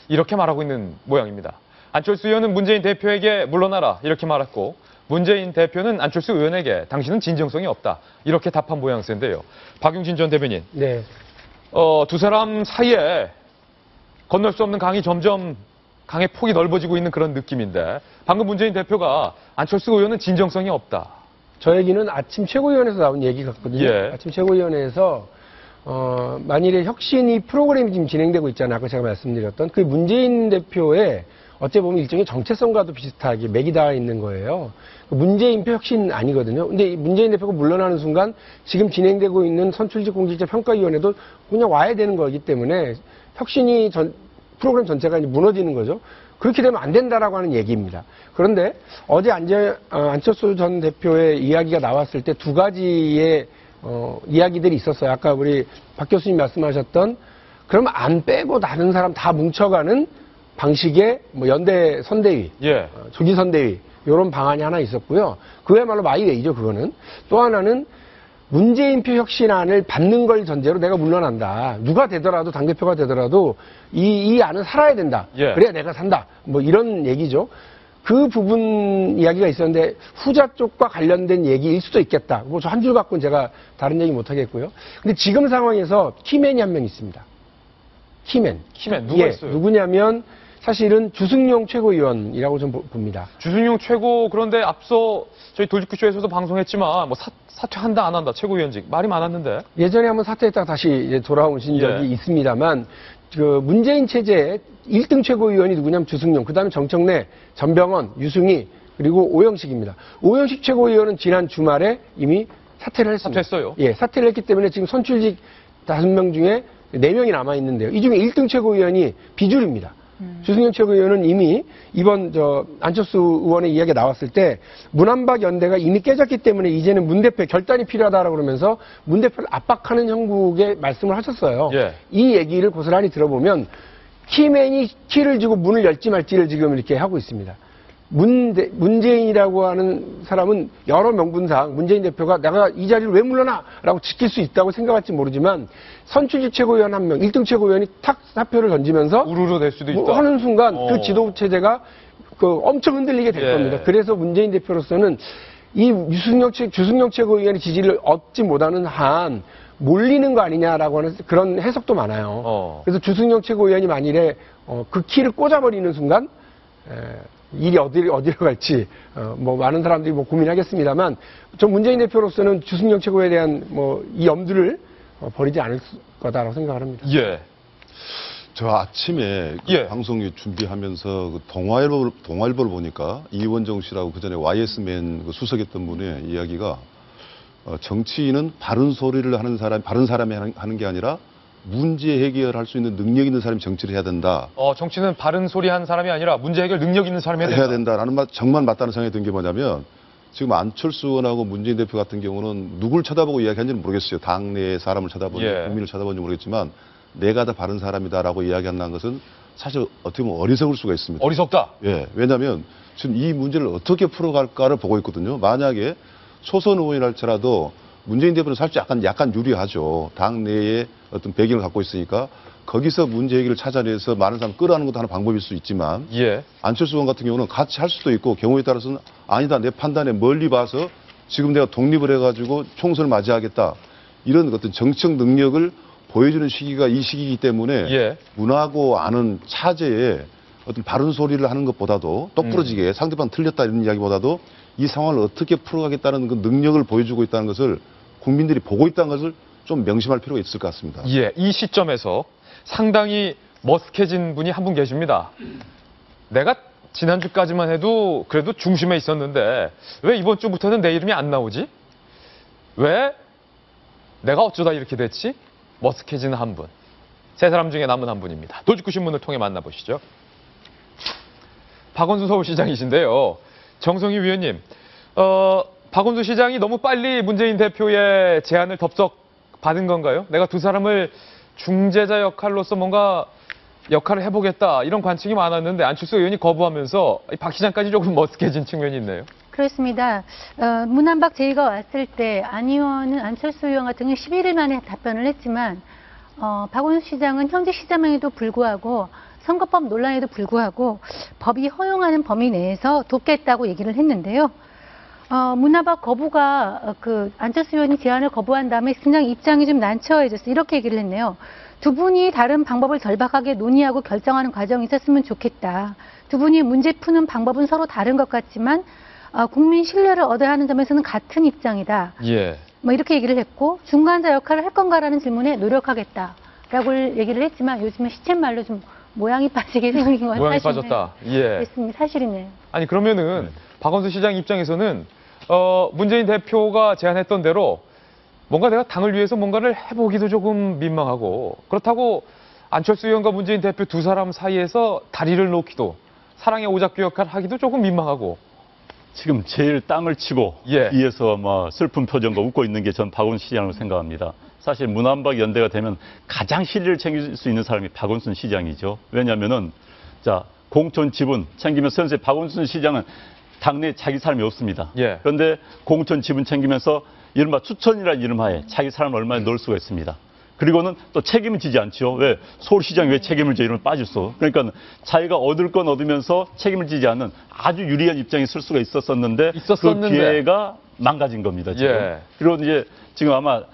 Speaker 1: 이렇게 말하고 있는 모양입니다. 안철수 의원은 문재인 대표에게 물러나라 이렇게 말했고 문재인 대표는 안철수 의원에게 당신은 진정성이 없다. 이렇게 답한 모양새인데요. 박용진 전 대변인.
Speaker 6: 네.
Speaker 1: 두 사람 사이에 건널 수 없는 강이 점점 강의 폭이 넓어지고 있는 그런 느낌인데 방금 문재인 대표가 안철수 의원은 진정성이 없다.
Speaker 6: 저 얘기는 아침 최고위원회에서 나온 얘기 같거든요.
Speaker 1: 예.
Speaker 6: 아침 최고위원회에서 만일에 혁신이 프로그램이 지금 진행되고 있잖아요. 아까 제가 말씀드렸던 그 문재인 대표의 어찌 보면 일종의 정체성과도 비슷하게 맥이 닿아 있는 거예요. 문재인표 혁신 아니거든요. 근데 문재인 대표가 물러나는 순간 지금 진행되고 있는 선출직 공직자 평가위원회도 그냥 와야 되는 거기 때문에 혁신이 프로그램 전체가 이제 무너지는 거죠. 그렇게 되면 안 된다라고 하는 얘기입니다. 그런데 어제 안철수 전 대표의 이야기가 나왔을 때 두 가지의 이야기들이 있었어요. 아까 우리 박 교수님 말씀하셨던 그러면 안 빼고 다른 사람 다 뭉쳐가는 방식의 뭐 연대 선대위,
Speaker 1: 예.
Speaker 6: 조기 선대위 이런 방안이 하나 있었고요. 그야말로 마이웨이죠. 그거는 또 하나는 문재인 표 혁신안을 받는 걸 전제로 내가 물러난다. 누가 되더라도 당대표가 되더라도 이 안은 살아야 된다.
Speaker 1: 예.
Speaker 6: 그래야 내가 산다. 뭐 이런 얘기죠. 그 부분 이야기가 있었는데 후자 쪽과 관련된 얘기일 수도 있겠다. 뭐 저 한 줄 갖고는 제가 다른 얘기 못 하겠고요. 근데 지금 상황에서 키맨이 한 명 있습니다. 키맨.
Speaker 1: 누가 있어요?
Speaker 6: 누구냐면 사실은 주승용 최고위원이라고 좀 봅니다.
Speaker 1: 주승용 최고, 그런데 앞서 저희 돌직구쇼에서도 방송했지만 뭐 사퇴한다 안 한다 최고위원직 말이 많았는데.
Speaker 6: 예전에 한번 사퇴했다가 다시 이제 돌아오신 적이
Speaker 1: 예.
Speaker 6: 있습니다만 그 문재인 체제의 1등 최고위원이 누구냐면 주승용, 그다음에 정청래, 전병헌, 유승희 그리고 오영식입니다. 오영식 최고위원은 지난 주말에 이미 사퇴를 했습니다.
Speaker 1: 사퇴했어요?
Speaker 6: 예, 사퇴를 했기 때문에 지금 선출직 5명 중에 4명이 남아 있는데요. 이 중에 1등 최고위원이 비주류입니다. 주승용 최고위원은 이미 이번 안철수 의원의 이야기가 나왔을 때 문한박 연대가 이미 깨졌기 때문에 이제는 문 대표 결단이 필요하다라고 그러면서 문 대표를 압박하는 형국의 말씀을 하셨어요.
Speaker 1: 예.
Speaker 6: 이 얘기를 고스란히 들어보면 키맨이 키를 주고 문을 열지 말지를 지금 이렇게 하고 있습니다. 문재인이라고 하는 사람은 여러 명분상 문재인 대표가 내가 이 자리를 왜 물러나? 라고 지킬 수 있다고 생각할지 모르지만 선출직 최고위원 한 명, 1등 최고위원이 탁 사표를 던지면서
Speaker 1: 우르르 될 수도 있다.
Speaker 6: 뭐 하는 순간 그 지도 체제가 엄청 흔들리게 될
Speaker 1: 예.
Speaker 6: 겁니다. 그래서 문재인 대표로서는 이 주승용 최고위원의 지지를 얻지 못하는 한 몰리는 거 아니냐라고 하는 그런 해석도 많아요. 그래서 주승용 최고위원이 만일에 그 키를 꽂아버리는 순간 일이 어디로 갈지 뭐 많은 사람들이 뭐 고민하겠습니다만 저 문재인 대표로서는 주승용 최고에 대한 뭐 이 염두를 버리지 않을 거다라고 생각을 합니다.
Speaker 1: 예.
Speaker 2: 저 아침에 그
Speaker 1: 예.
Speaker 2: 방송 준비하면서 그 동아일보를 보니까 이원정 씨라고 그 전에 YS맨 그 수석했던 분의 이야기가 정치인은 바른 소리를 하는 사람, 바른 사람이 하는 게 아니라 문제 해결할 수 있는 능력 있는 사람이 정치를 해야 된다.
Speaker 1: 정치는 바른 소리 한 사람이 아니라 문제 해결 능력 있는 사람이
Speaker 2: 해야 된다라는 말 정말 맞다는 생각이 든 게 뭐냐면 지금 안철수 의원하고 문재인 대표 같은 경우는 누굴 쳐다보고 이야기하는지는 모르겠어요. 당내의 사람을 쳐다보는지
Speaker 1: 예.
Speaker 2: 국민을 쳐다보는지 모르겠지만 내가 더 바른 사람이다라고 이야기한다는 것은 사실 어떻게 보면 어리석을 수가 있습니다.
Speaker 1: 어리석다.
Speaker 2: 예, 왜냐하면 지금 이 문제를 어떻게 풀어갈까를 보고 있거든요. 만약에 초선 의원이랄지라도 문재인 대표는 살짝 약간 유리하죠. 당 내에 어떤 배경을 갖고 있으니까 거기서 문제 해결을 찾아내서 많은 사람 끌어안는 것도 하나 방법일 수 있지만
Speaker 1: 예.
Speaker 2: 안철수 의원 같은 경우는 같이 할 수도 있고 경우에 따라서는 아니다 내 판단에 멀리 봐서 지금 내가 독립을 해가지고 총선을 맞이하겠다 이런 어떤 정치적 능력을 보여주는 시기가 이 시기이기 때문에
Speaker 1: 예.
Speaker 2: 문하고 아는 차제에 어떤 바른 소리를 하는 것보다도 똑부러지게 상대방 틀렸다 이런 이야기보다도 이 상황을 어떻게 풀어가겠다는 그 능력을 보여주고 있다는 것을 국민들이 보고 있다는 것을 좀 명심할 필요가 있을 것 같습니다.
Speaker 1: 예, 이 시점에서 상당히 머쓱해진 분이 한 분 계십니다. 내가 지난주까지만 해도 그래도 중심에 있었는데 왜 이번 주부터는 내 이름이 안 나오지? 왜 내가 어쩌다 이렇게 됐지? 머쓱해지는 한 분. 세 사람 중에 남은 한 분입니다. 돌직구 신문을 통해 만나보시죠. 박원순 서울시장이신데요. 정성희 위원님, 박원순 시장이 너무 빨리 문재인 대표의 제안을 덥석 받은 건가요? 내가 두 사람을 중재자 역할로서 뭔가 역할을 해보겠다 이런 관측이 많았는데 안철수 의원이 거부하면서 박 시장까지 조금 머쓱해진 측면이 있네요.
Speaker 4: 그렇습니다. 문한박 제의가 왔을 때 안 의원은 안철수 의원 같은 경우 11일 만에 답변을 했지만 박원순 시장은 현재 시장에도 불구하고 선거법 논란에도 불구하고 법이 허용하는 범위 내에서 돕겠다고 얘기를 했는데요. 문한박 거부가 안철수 의원이 제안을 거부한 다음에 굉장히 입장이 좀 난처해졌어요. 이렇게 얘기를 했네요. 두 분이 다른 방법을 절박하게 논의하고 결정하는 과정이 있었으면 좋겠다. 두 분이 문제 푸는 방법은 서로 다른 것 같지만 국민 신뢰를 얻어야 하는 점에서는 같은 입장이다.
Speaker 1: 예.
Speaker 4: 뭐 이렇게 얘기를 했고 중간자 역할을 할 건가라는 질문에 노력하겠다라고 얘기를 했지만 요즘에 시쳇말로 좀 모양이 빠지게 생긴 건
Speaker 1: 모양이
Speaker 4: 사실이네요.
Speaker 1: 빠졌다. 예.
Speaker 4: 사실이네요.
Speaker 1: 아니 그러면은 박원순 시장 입장에서는 문재인 대표가 제안했던 대로 뭔가 내가 당을 위해서 뭔가를 해보기도 조금 민망하고 그렇다고 안철수 의원과 문재인 대표 두 사람 사이에서 다리를 놓기도 사랑의 오작교 역할을 하기도 조금 민망하고
Speaker 5: 지금 제일 땅을 치고
Speaker 1: 예.
Speaker 5: 위에서 막 슬픈 표정과 웃고 있는 게 전 박원순 시장으로 생각합니다. 사실 문한박 연대가 되면 가장 실리를 챙길 수 있는 사람이 박원순 시장이죠. 왜냐하면은 자 공천 지분 챙기면서 현재 박원순 시장은 당내 자기 사람이 없습니다.
Speaker 1: 예.
Speaker 5: 그런데 공천 지분 챙기면서 이른바 추천이라는 이름하에 자기 사람을 얼마나 넣을 수가 있습니다. 그리고는 또 책임을 지지 않죠. 왜? 서울시장이 왜 책임을 져? 이러면 빠졌어. 그러니까 자기가 얻을 건 얻으면서 책임을 지지 않는 아주 유리한 입장에 설 수가 있었었는데 그 기회가 망가진 겁니다. 지금.
Speaker 1: 예.
Speaker 5: 그리고 이제 지금 아마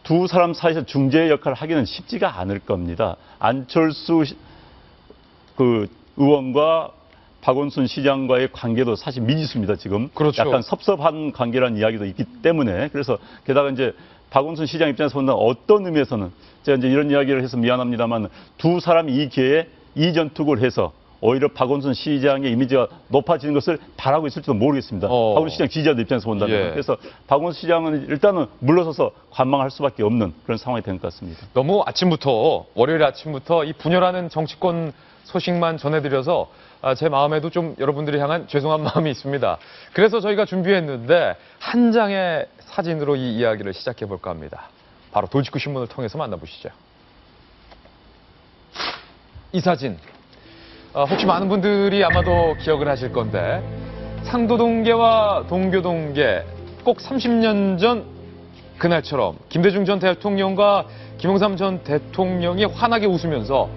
Speaker 5: 두 사람 사이에서 중재 역할을 하기는 쉽지가 않을 겁니다. 안철수 그 의원과 박원순 시장과의 관계도 사실 미지수입니다. 지금.
Speaker 1: 그렇죠.
Speaker 5: 약간 섭섭한 관계라는 이야기도 있기 때문에 그래서 게다가 이제 박원순 시장 입장에서 본다면 어떤 의미에서는 제가 이제 이런 이야기를 해서 미안합니다만 두 사람이 이 기회에 이전투구를 해서 오히려 박원순 시장의 이미지가 높아지는 것을 바라고 있을지도 모르겠습니다. 박원순 시장 지지자들 입장에서 본다면.
Speaker 1: 예.
Speaker 5: 그래서 박원순 시장은 일단은 물러서서 관망할 수밖에 없는 그런 상황이 된 것 같습니다.
Speaker 1: 너무 월요일 아침부터 이 분열하는 정치권 소식만 전해드려서 제 마음에도 좀 여러분들이 향한 죄송한 마음이 있습니다. 그래서 저희가 준비했는데 한 장의 사진으로 이 이야기를 시작해볼까 합니다. 바로 돌직구 신문을 통해서 만나보시죠. 이 사진, 혹시 많은 분들이 아마도 기억을 하실 건데 상도동계와 동교동계 꼭 30년 전 그날처럼 김대중 전 대통령과 김영삼 전 대통령이 환하게 웃으면서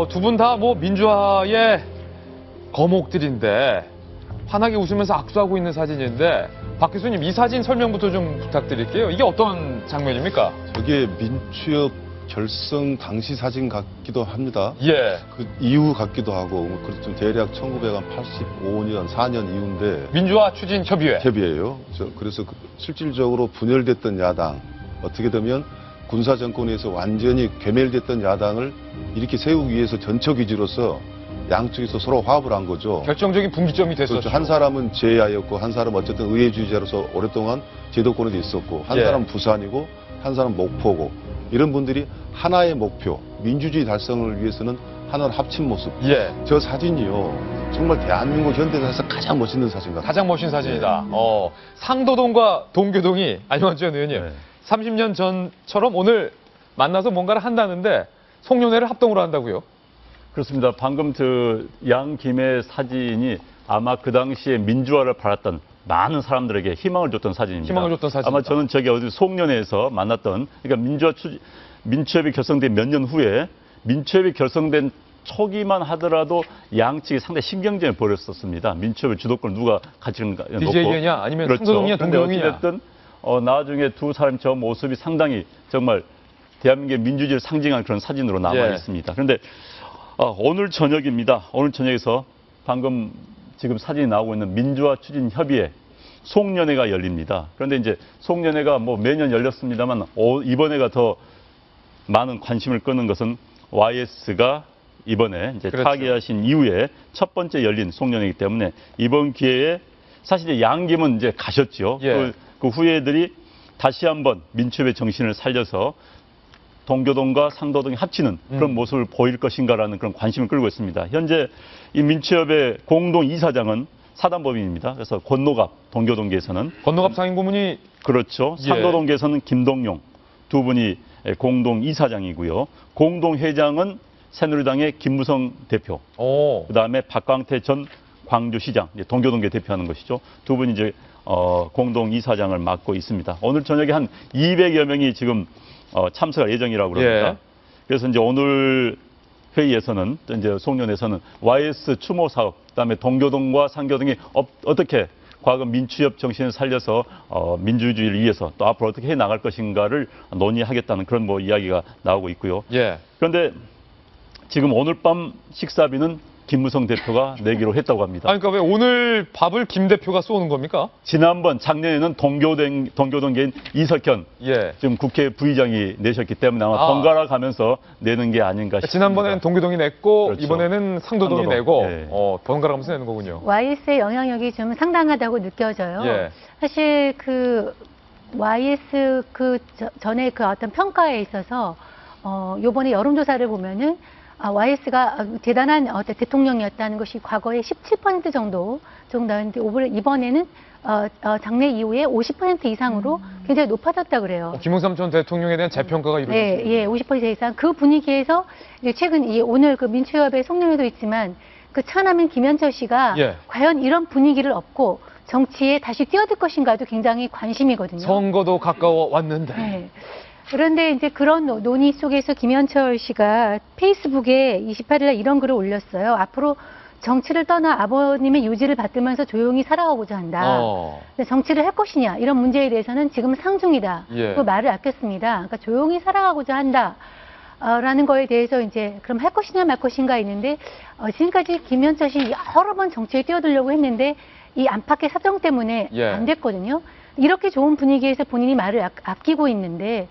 Speaker 1: 두 분 다 뭐 민주화의 거목들인데 환하게 웃으면서 악수하고 있는 사진인데 박 교수님 이 사진 설명부터 좀 부탁드릴게요. 이게 어떤 장면입니까?
Speaker 2: 저게 민주협 결성 당시 사진 같기도 합니다.
Speaker 1: 예.
Speaker 2: 그 이후 같기도 하고 그렇죠. 대략 1985년 4년 이후인데
Speaker 1: 민주화 추진 협의회.
Speaker 2: 협의회예요. 그래서 실질적으로 분열됐던 야당 어떻게 되면 군사 정권에서 완전히 괴멸됐던 야당을 이렇게 세우기 위해서 전척 위주로서 양쪽에서 서로 화합을 한 거죠.
Speaker 1: 결정적인 분기점이 됐었죠.
Speaker 2: 그렇죠. 한 사람은 제야였고 한 사람은 어쨌든 의회주의자로서 오랫동안 제도권에도 있었고 한 사람은 부산이고 한 사람은 목포고 이런 분들이 하나의 목표 민주주의 달성을 위해서는 하나를 합친 모습.
Speaker 1: 예.
Speaker 2: 저 사진이요. 정말 대한민국 현대사에서 가장 멋있는 사진 같아요.
Speaker 1: 가장 멋진 사진이다. 상도동과 동교동이 안녕하세요 의원님.
Speaker 5: 네.
Speaker 1: 30년 전처럼 오늘 만나서 뭔가를 한다는데 송년회를 합동으로 한다고요?
Speaker 5: 그렇습니다. 방금 양김의 사진이 아마 그 당시에 민주화를 바랐던 많은 사람들에게 희망을 줬던 사진입니다.
Speaker 1: 희망을 줬던 사진입니다.
Speaker 5: 아마 저는 저기 어디 송년회에서 만났던 그러니까 민주협이 결성된 몇 년 후에 민주협이 결성된 초기만 하더라도 양측이 상당히 신경전을 벌였었습니다. 민주협의 주도권을 누가 가지는가 놓고.
Speaker 1: DJ냐 아니면
Speaker 5: 그렇죠.
Speaker 1: 상도동이냐 동교동이냐.
Speaker 5: 어찌됐든 나중에 두 사람 저 모습이 상당히 정말 대한민국의 민주주의를 상징하는 그런 사진으로 남아 있습니다. 그런데 오늘 저녁입니다. 오늘 저녁에서 방금 지금 사진이 나오고 있는 민주화 추진 협의회 송년회가 열립니다. 그런데 이제 송년회가 뭐 매년 열렸습니다만 이번에가 더 많은 관심을 끄는 것은 YS가 이번에 이제
Speaker 1: 그렇죠.
Speaker 5: 타계하신 이후에 첫 번째 열린 송년회이기 때문에 이번 기회에 사실 이제 양김은 이제 가셨죠.
Speaker 1: 예.
Speaker 5: 그 후예들이 다시 한번 민주협의 정신을 살려서 동교동과 상도동이 합치는 그런 모습을 보일 것인가라는 그런 관심을 끌고 있습니다. 현재 이 민주협의 공동 이사장은 사단법인입니다. 그래서 권노갑 동교동계에서는
Speaker 1: 권노갑 상임고문이
Speaker 5: 그렇죠. 상도동계에서는 김동용 두 분이 공동 이사장이고요. 공동 회장은 새누리당의 김무성 대표. 그다음에 박광태 전 광주시장, 동교동계 대표하는 것이죠. 두 분이 이제 공동 이사장을 맡고 있습니다. 오늘 저녁에 한 200여 명이 지금 참석할 예정이라고 그럽니다. 그래서 이제 오늘 회의에서는 이제 송년회에서는 YS 추모 사업, 그다음에 동교동과 상교동이 어떻게 과거 민주협 정신을 살려서 민주주의를 위해서 또 앞으로 어떻게 해 나갈 것인가를 논의하겠다는 그런 뭐 이야기가 나오고 있고요. 그런데 지금 오늘 밤 식사비는 김무성 대표가 내기로 했다고 합니다.
Speaker 1: 아니, 그러니까 왜 오늘 밥을 김 대표가 쏘는 겁니까?
Speaker 5: 작년에는 동교동계인 이석현 지금 국회 부의장이 내셨기 때문에 아마 번갈아 가면서 내는 게 아닌가 싶습니다.
Speaker 1: 지난번에는 동교동이 냈고
Speaker 5: 그렇죠.
Speaker 1: 이번에는 상도동이 내고 번갈아 가면서 내는 거군요.
Speaker 4: YS의 영향력이 좀 상당하다고 느껴져요. 사실 그 YS 전에 그 어떤 평가에 있어서 요번에 여론조사를 보면은 YS가 대단한 대통령이었다는 것이 과거에 17% 정도 나왔는데 이번에는 장례 이후에 50% 이상으로 굉장히 높아졌다 그래요.
Speaker 1: 김영삼 전 대통령에 대한 재평가가 이루어졌죠.
Speaker 4: 네, 50% 이상. 그 분위기에서 최근 오늘 그 민주협의 송년회도 있지만 그 차남인 김현철 씨가 과연 이런 분위기를 얻고 정치에 다시 뛰어들 것인가도 굉장히 관심이거든요.
Speaker 1: 선거도 가까워 왔는데.
Speaker 4: 네. 그런데 이제 그런 논의 속에서 김현철 씨가 페이스북에 28일날 이런 글을 올렸어요. 앞으로 정치를 떠나 아버님의 유지를 받들면서 조용히 살아가고자 한다. 근데 정치를 할 것이냐 이런 문제에 대해서는 지금 상중이다.
Speaker 1: 예.
Speaker 4: 그 말을 아꼈습니다. 그러니까 조용히 살아가고자 한다. 라는 거에 대해서 이제 그럼 할 것이냐 말 것인가 있는데 지금까지 김현철 씨 여러 번 정치에 뛰어들려고 했는데 이 안팎의 사정 때문에
Speaker 1: 예.
Speaker 4: 안 됐거든요. 이렇게 좋은 분위기에서 본인이 말을 아끼고 있는데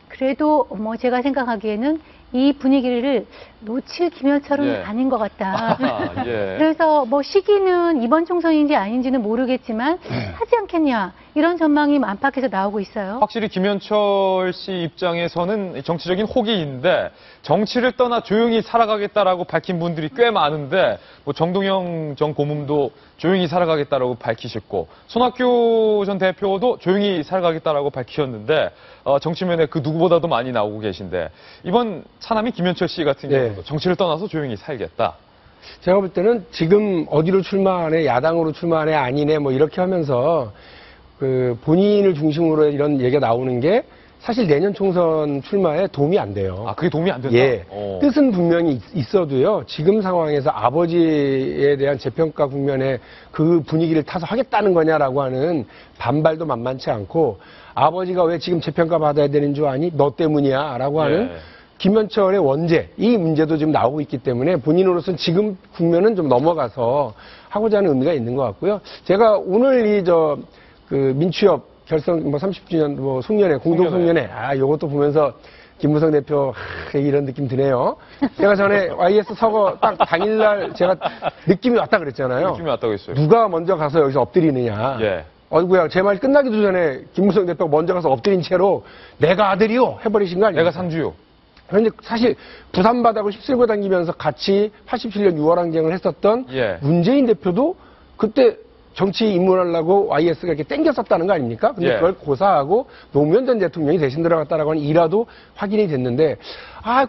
Speaker 4: 그래도 뭐 제가 생각하기에는 이 분위기를 놓칠 김현철은
Speaker 1: 예.
Speaker 4: 아닌 것 같다.
Speaker 1: 예.
Speaker 4: 그래서 뭐 시기는 이번 총선인지 아닌지는 모르겠지만 하지 않겠냐 이런 전망이 안팎에서 나오고 있어요.
Speaker 1: 확실히 김현철 씨 입장에서는 정치적인 호기인데 정치를 떠나 조용히 살아가겠다라고 밝힌 분들이 꽤 많은데 뭐 정동영 전 고문도 조용히 살아가겠다라고 밝히셨고 손학규 전 대표도 조용히 살아가겠다라고 밝히셨는데 정치면에 그 누구보다도 많이 나오고 계신데 이번 차남이 김현철 씨 같은 경우도 정치를 떠나서 조용히 살겠다.
Speaker 6: 제가 볼 때는 지금 어디로 출마하네, 야당으로 출마하네, 아니네, 뭐 이렇게 하면서 그 본인을 중심으로 이런 얘기가 나오는 게 사실 내년 총선 출마에 도움이 안 돼요.
Speaker 1: 아, 그게 도움이 안 된다?
Speaker 6: 예. 뜻은 분명히 있어도요, 지금 상황에서 아버지에 대한 재평가 국면에 그 분위기를 타서 하겠다는 거냐라고 하는 반발도 만만치 않고, 아버지가 왜 지금 재평가 받아야 되는 줄 아니? 너 때문이야. 라고 하는 김현철의 원죄, 이 문제도 지금 나오고 있기 때문에 본인으로서는 지금 국면은 좀 넘어가서 하고자 하는 의미가 있는 것 같고요. 제가 오늘 그 민취업 결성 30주년 송년회, 공동 송년회, 요것도 보면서 김무성 대표 이런 느낌 드네요. 제가 전에 YS 서거 딱 당일날 제가 느낌이 왔다 그랬잖아요.
Speaker 1: 느낌이 왔다고 했어요.
Speaker 6: 누가 먼저 가서 여기서 엎드리느냐.
Speaker 1: 예.
Speaker 6: 어이구야, 제 말 끝나기도 전에 김무성 대표가 먼저 가서 엎드린 채로 내가 아들이요 해버리신 거 아니에요?
Speaker 1: 내가 상주요.
Speaker 6: 그런데 사실 부산 바닥을 휩쓸고 다니면서 같이 87년 6월 항쟁을 했었던 문재인 대표도 그때 정치 입문하려고 YS가 이렇게 땡겼었다는 거 아닙니까? 근데 그걸 고사하고 노무현 전 대통령이 대신 들어갔다라고 하는 일화도 확인이 됐는데,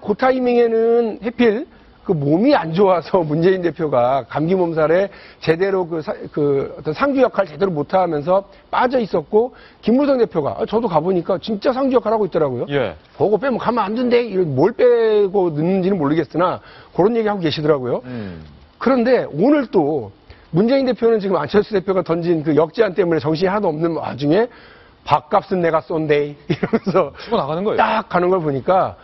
Speaker 6: 그 타이밍에는 해필 그 몸이 안 좋아서 문재인 대표가 감기 몸살에 제대로 그 어떤 상주 역할 제대로 못하면서 빠져 있었고, 김무성 대표가 저도 가보니까 진짜 상주 역할 하고 있더라고요. 보고 빼면 가면 안 된대. 뭘 빼고 넣는지는 모르겠으나 그런 얘기 하고 계시더라고요. 그런데 오늘 또 문재인 대표는 지금 안철수 대표가 던진 그 역제안 때문에 정신이 하나도 없는 와중에 밥값은 내가 쏜대 이러면서
Speaker 1: 치고 나가는 거예요.
Speaker 6: 딱 가는 걸 보니까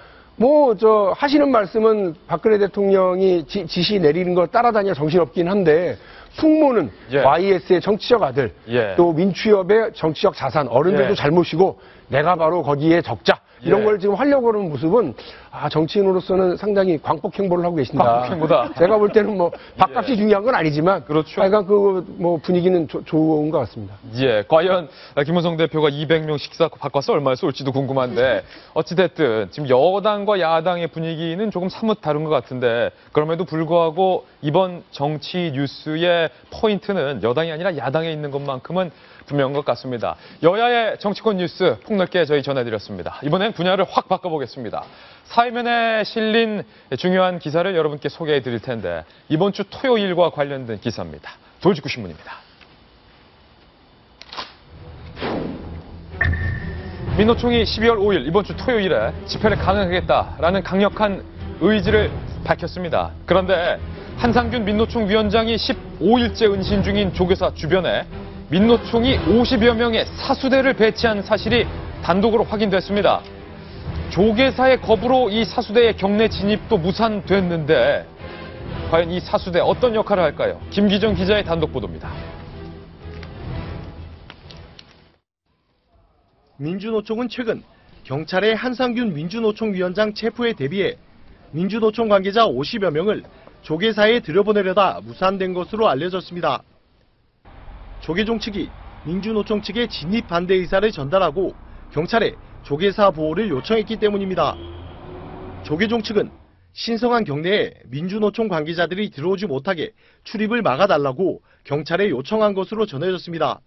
Speaker 6: 하시는 말씀은 박근혜 대통령이 지시 내리는 걸 따라다녀 정신없긴 한데 숙모는 YS의 정치적 아들, 또 민취업의 정치적 자산, 어른들도 잘 모시고 내가 바로 거기에 적자 이런 걸 지금 하려고 하는 모습은 정치인으로서는 상당히 광폭 행보를 하고 계신다.
Speaker 1: 광폭 행보다.
Speaker 6: 제가 볼 때는 밥값이 중요한 건 아니지만 하여간 분위기는 좋은 것 같습니다.
Speaker 1: 과연 김무성 대표가 200명 식사 바꿔서 얼마에 쏠지도 궁금한데 어찌됐든 지금 여당과 야당의 분위기는 조금 사뭇 다른 것 같은데 그럼에도 불구하고 이번 정치 뉴스의 포인트는 여당이 아니라 야당에 있는 것만큼은 분명한 것 같습니다. 여야의 정치권 뉴스 폭넓게 저희 전해드렸습니다. 이번엔 분야를 확 바꿔보겠습니다. 사회면에 실린 중요한 기사를 여러분께 소개해드릴 텐데 이번 주 토요일과 관련된 기사입니다. 돌직구 신문입니다. 민노총이 12월 5일 이번 주 토요일에 집회를 강행하겠다라는 강력한 의지를 밝혔습니다. 그런데 한상균 민노총 위원장이 15일째 은신 중인 조계사 주변에 민노총이 50여 명의 사수대를 배치한 사실이 단독으로 확인됐습니다. 조계사의 겁으로 이 사수대의 경내 진입도 무산됐는데 과연 이 사수대 어떤 역할을 할까요? 김기정 기자의 단독 보도입니다.
Speaker 9: 민주노총은 최근 경찰의 한상균 민주노총 위원장 체포에 대비해 민주노총 관계자 50여 명을 조계사에 들여보내려다 무산된 것으로 알려졌습니다. 조계종 측이 민주노총 측에 진입 반대 의사를 전달하고 경찰에 조계사 보호를 요청했기 때문입니다. 조계종 측은 신성한 경내에 민주노총 관계자들이 들어오지 못하게 출입을 막아달라고 경찰에 요청한 것으로 전해졌습니다.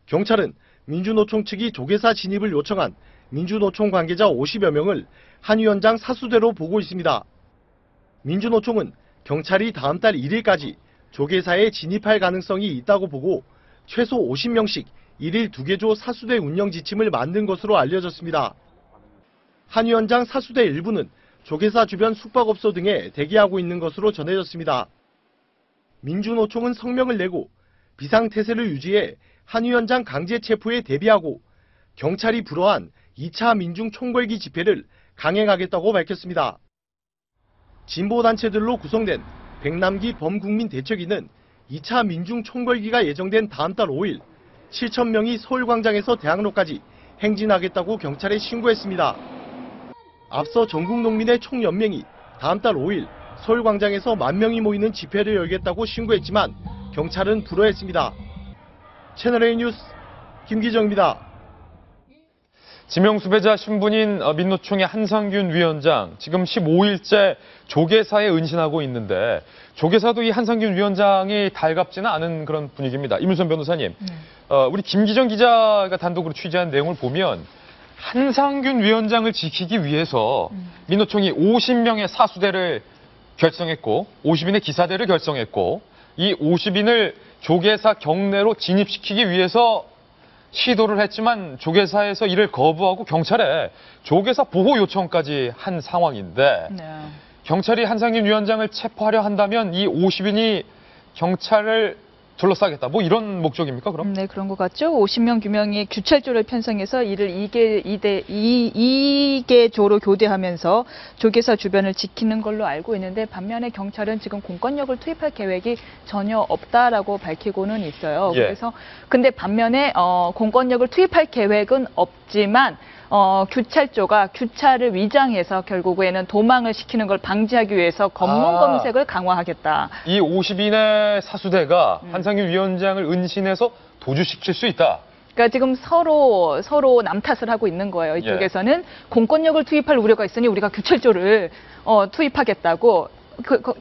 Speaker 9: 경찰은 민주노총 측이 조계사 진입을 요청한 민주노총 관계자 50여 명을 한 위원장 사수대로 보고 있습니다. 민주노총은 경찰이 다음 달 1일까지 조계사에 진입할 가능성이 있다고 보고 최소 50명씩 1일 2개조 사수대 운영 지침을 만든 것으로 알려졌습니다. 한 위원장 사수대 일부는 조계사 주변 숙박업소 등에 대기하고 있는 것으로 전해졌습니다. 민주노총은 성명을 내고 비상태세를 유지해 한 위원장 강제 체포에 대비하고 경찰이 불허한 2차 민중 총궐기 집회를 강행하겠다고 밝혔습니다. 진보단체들로 구성된 백남기 범국민대책위는 2차 민중 총궐기가 예정된 다음 달 5일 7,000명이 서울광장에서 대학로까지 행진하겠다고 경찰에 신고했습니다. 앞서 전국농민의 총연맹이 다음 달 5일 서울광장에서 10,000명이 모이는 집회를 열겠다고 신고했지만 경찰은 불허했습니다. 채널A 뉴스 김기정입니다.
Speaker 1: 지명수배자 신분인 민노총의 한상균 위원장, 지금 15일째 조계사에 은신하고 있는데 조계사도 이 한상균 위원장이 달갑지는 않은 그런 분위기입니다. 이문선 변호사님, 우리 김기정 기자가 단독으로 취재한 내용을 보면 한상균 위원장을 지키기 위해서 민노총이 50명의 사수대를 결성했고 50인의 기사대를 결성했고 이 50인을 조계사 경내로 진입시키기 위해서 시도를 했지만 조계사에서 이를 거부하고 경찰에 조계사 보호 요청까지 한 상황인데 경찰이 한상균 위원장을 체포하려 한다면 이 50인이 경찰을 둘러싸겠다. 뭐 이런 목적입니까, 그럼?
Speaker 8: 네, 그런 것 같죠. 50명 규명의 규찰조를 편성해서 이를 2개조로 교대하면서 조계사 주변을 지키는 걸로 알고 있는데 반면에 경찰은 지금 공권력을 투입할 계획이 전혀 없다라고 밝히고는 있어요.
Speaker 1: 예.
Speaker 8: 그래서 근데 반면에 공권력을 투입할 계획은 없지만 규찰조가 규찰을 위장해서 결국에는 도망을 시키는 걸 방지하기 위해서 검문 검색을 강화하겠다.
Speaker 1: 이 50인의 사수대가 한상균 위원장을 은신해서 도주시킬 수 있다.
Speaker 8: 그러니까 지금 서로 남 탓을 하고 있는 거예요. 이쪽에서는 공권력을 투입할 우려가 있으니 우리가 규찰조를 투입하겠다고.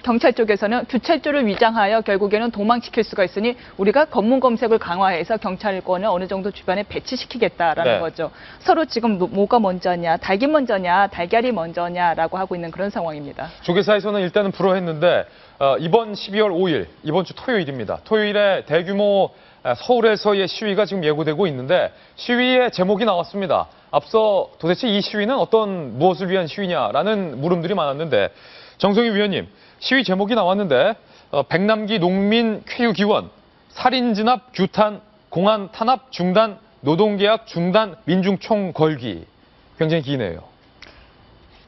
Speaker 8: 경찰 쪽에서는 규찰조를 위장하여 결국에는 도망시킬 수가 있으니 우리가 검문 검색을 강화해서 경찰권을 어느 정도 주변에 배치시키겠다라는 거죠. 서로 지금 뭐가 먼저냐, 닭이 먼저냐, 달걀이 먼저냐라고 하고 있는 그런 상황입니다.
Speaker 1: 조계사에서는 일단은 불허했는데 이번 12월 5일, 이번 주 토요일입니다. 토요일에 대규모 서울에서의 시위가 지금 예고되고 있는데 시위의 제목이 나왔습니다. 앞서 도대체 이 시위는 무엇을 위한 시위냐라는 물음들이 많았는데 정성희 위원님, 시위 제목이 나왔는데 백남기 농민 쾌유 기원, 살인 진압 규탄, 공안 탄압 중단, 노동계약 중단, 민중총 걸기. 굉장히 기네요.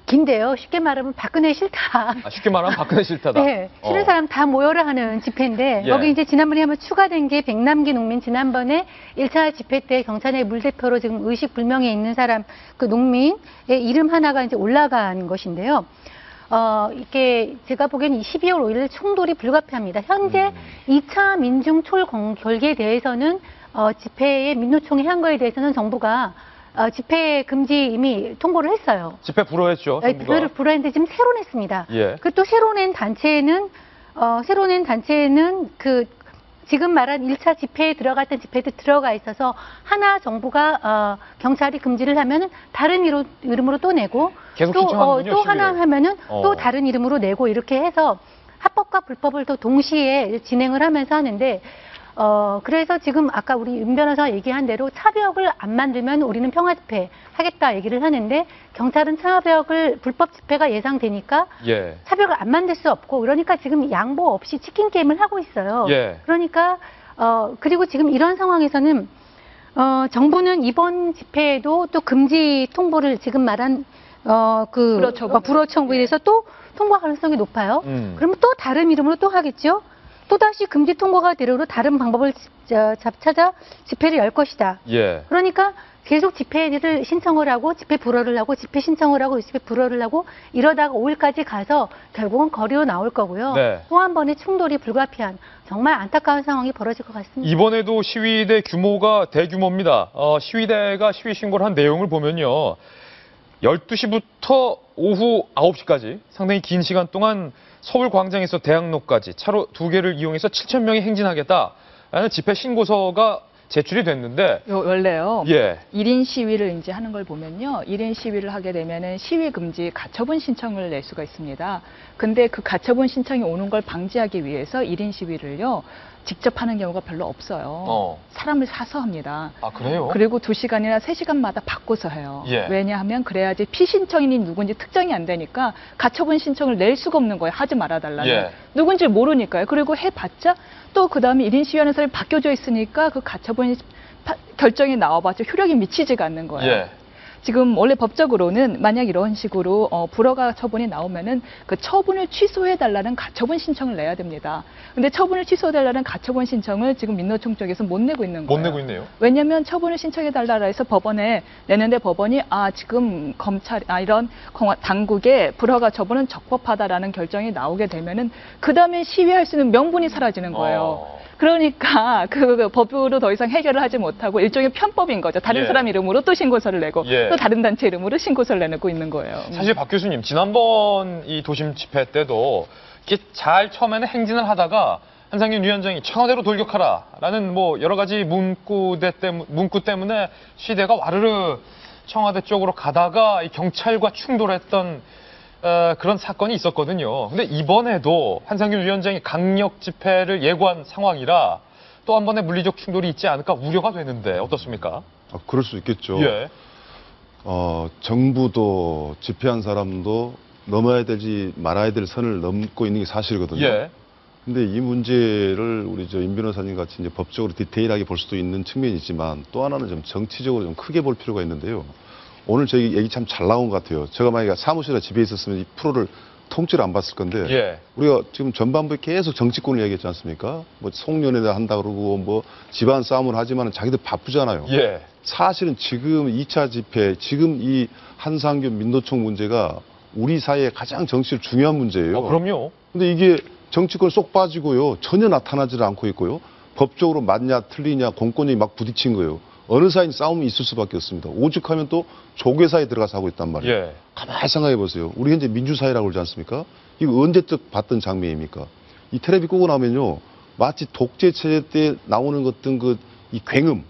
Speaker 4: 긴데요. 쉽게 말하면 박근혜 싫다.
Speaker 1: 쉽게 말하면 박근혜 싫다다.
Speaker 4: 네, 싫은 사람 다 모여라 하는 집회인데 여기 이제 지난번에 한번 추가된 게 백남기 농민 지난번에 1차 집회 때 경찰의 물대표로 지금 의식 불명에 있는 사람 그 농민의 이름 하나가 이제 올라간 것인데요. 이게 제가 보기에는 12월 5일 총돌이 불가피합니다. 현재 2차 민중 총궐기에 대해서는 집회에 민노총이 한 거에 대해서는 정부가 집회 금지 이미 통보를 했어요.
Speaker 1: 집회 불허했죠. 정부가.
Speaker 4: 불허했는데 지금 새로 냈습니다. 그 또 새로 낸 단체는 그 지금 말한 1차 집회에 들어갔던 집회도 들어가 있어서 하나 정부가 경찰이 금지를 하면은 다른 이름으로 또 내고
Speaker 1: 계속
Speaker 4: 또 하나 하면은 또 다른 이름으로 내고 이렇게 해서 합법과 불법을 또 동시에 진행을 하면서 하는데 그래서 지금 아까 우리 윤 변호사가 얘기한 대로 차벽을 안 만들면 우리는 평화 집회 하겠다 얘기를 하는데 경찰은 차벽을 불법 집회가 예상되니까 차벽을 안 만들 수 없고 그러니까 지금 양보 없이 치킨 게임을 하고 있어요. 그러니까 그리고 지금 이런 상황에서는 정부는 이번 집회에도 또 금지 통보를 지금 말한 불허 청구에 대해서 또 통보 가능성이 높아요. 그러면 또 다른 이름으로 또 하겠죠. 또다시 금지 통보가 되려고 다른 방법을 찾아 집회를 열 것이다. 그러니까 계속 집회를 신청을 하고 집회 불허를 하고 집회 신청을 하고 집회 불허를 하고 이러다가 5일까지 가서 결국은 거리로 나올 거고요. 또 한 번의 충돌이 불가피한 정말 안타까운 상황이 벌어질 것 같습니다.
Speaker 1: 이번에도 시위대 규모가 대규모입니다. 시위대가 시위 신고를 한 내용을 보면요. 12시부터 오후 9시까지 상당히 긴 시간 동안 서울 광장에서 대학로까지 차로 2개를 이용해서 7,000명이 행진하겠다라는 집회 신고서가 제출이 됐는데
Speaker 8: 원래요. 1인 시위를 이제 하는 걸 보면요. 1인 시위를 하게 되면은 시위 금지 가처분 신청을 낼 수가 있습니다. 근데 그 가처분 신청이 오는 걸 방지하기 위해서 1인 시위를요. 직접 하는 경우가 별로 없어요. 사람을 사서 합니다.
Speaker 1: 아, 그래요?
Speaker 8: 그리고 2시간이나 3시간마다 바꿔서 해요.
Speaker 1: 예.
Speaker 8: 왜냐하면 그래야지 피신청인이 누군지 특정이 안 되니까 가처분 신청을 낼 수가 없는 거예요. 하지 말아달라는.
Speaker 1: 예.
Speaker 8: 누군지 모르니까요. 그리고 해봤자 또 그 다음에 1인 시위하는 사람이 바뀌어져 있으니까 그 가처분 결정이 나와봤자 효력이 미치지가 않는 거예요.
Speaker 1: 예.
Speaker 8: 지금 원래 법적으로는 만약 이런 식으로 불허가 처분이 나오면은 그 처분을 취소해달라는 가처분 신청을 내야 됩니다. 근데 처분을 취소해달라는 가처분 신청을 지금 민노총 쪽에서 못 내고 있는 거예요.
Speaker 1: 못 내고 있네요.
Speaker 8: 왜냐하면 처분을 신청해달라 해서 법원에 내는데 법원이 지금 검찰 이런 당국의 불허가 처분은 적법하다라는 결정이 나오게 되면은 그 다음에 시위할 수 있는 명분이 사라지는 거예요. 그러니까 그 법으로 더 이상 해결을 하지 못하고 일종의 편법인 거죠. 다른
Speaker 1: 예.
Speaker 8: 사람 이름으로 또 신고서를 내고
Speaker 1: 예.
Speaker 8: 또 다른 단체 이름으로 신고서를 내놓고 있는 거예요.
Speaker 1: 사실 박 교수님, 지난번 이 도심 집회 때도 이렇게 잘 처음에는 행진을 하다가 한상균 위원장이 청와대로 돌격하라라는 뭐 여러 가지 문구 때문에 시대가 와르르 청와대 쪽으로 가다가 이 경찰과 충돌했던 그런 사건이 있었거든요. 근데 이번에도 한상균 위원장이 강력 집회를 예고한 상황이라 또 한 번의 물리적 충돌이 있지 않을까 우려가 되는데 어떻습니까?
Speaker 2: 그럴 수 있겠죠.
Speaker 1: 예.
Speaker 2: 정부도 집회한 사람도 넘어야 되지 말아야 될 선을 넘고 있는 게 사실이거든요.
Speaker 1: 예.
Speaker 2: 근데 이 문제를 우리 임 변호사님 같이 이제 법적으로 디테일하게 볼 수도 있는 측면이 있지만 또 하나는 좀 정치적으로 좀 크게 볼 필요가 있는데요. 오늘 저희 얘기 참 잘 나온 것 같아요. 제가 만약에 사무실에 집에 있었으면 이 프로를 통째로 안 봤을 건데
Speaker 1: 예.
Speaker 2: 우리가 지금 전반부에 계속 정치권을 얘기했지 않습니까? 뭐 송년회다 한다 그러고 뭐 집안 싸움을 하지만 자기들 바쁘잖아요.
Speaker 1: 예.
Speaker 2: 사실은 지금 2차 집회, 지금 이 한상균 민노총 문제가 우리 사회에 가장 정치적 중요한 문제예요.
Speaker 1: 그럼요.
Speaker 2: 근데 이게 정치권 쏙 빠지고요. 전혀 나타나지 않고 있고요. 법적으로 맞냐 틀리냐 공권력이 막 부딪힌 거예요. 어느 사이인 싸움이 있을 수밖에 없습니다. 오죽하면 또 조계사에 들어가서 하고 있단 말이에요.
Speaker 1: 예.
Speaker 2: 가만히 생각해 보세요. 우리 현재 민주사회라고 그러지 않습니까? 이거 언제적 봤던 장면입니까? 이 텔레비 끄고 나면요. 마치 독재체제 때 나오는 어떤 이 굉음,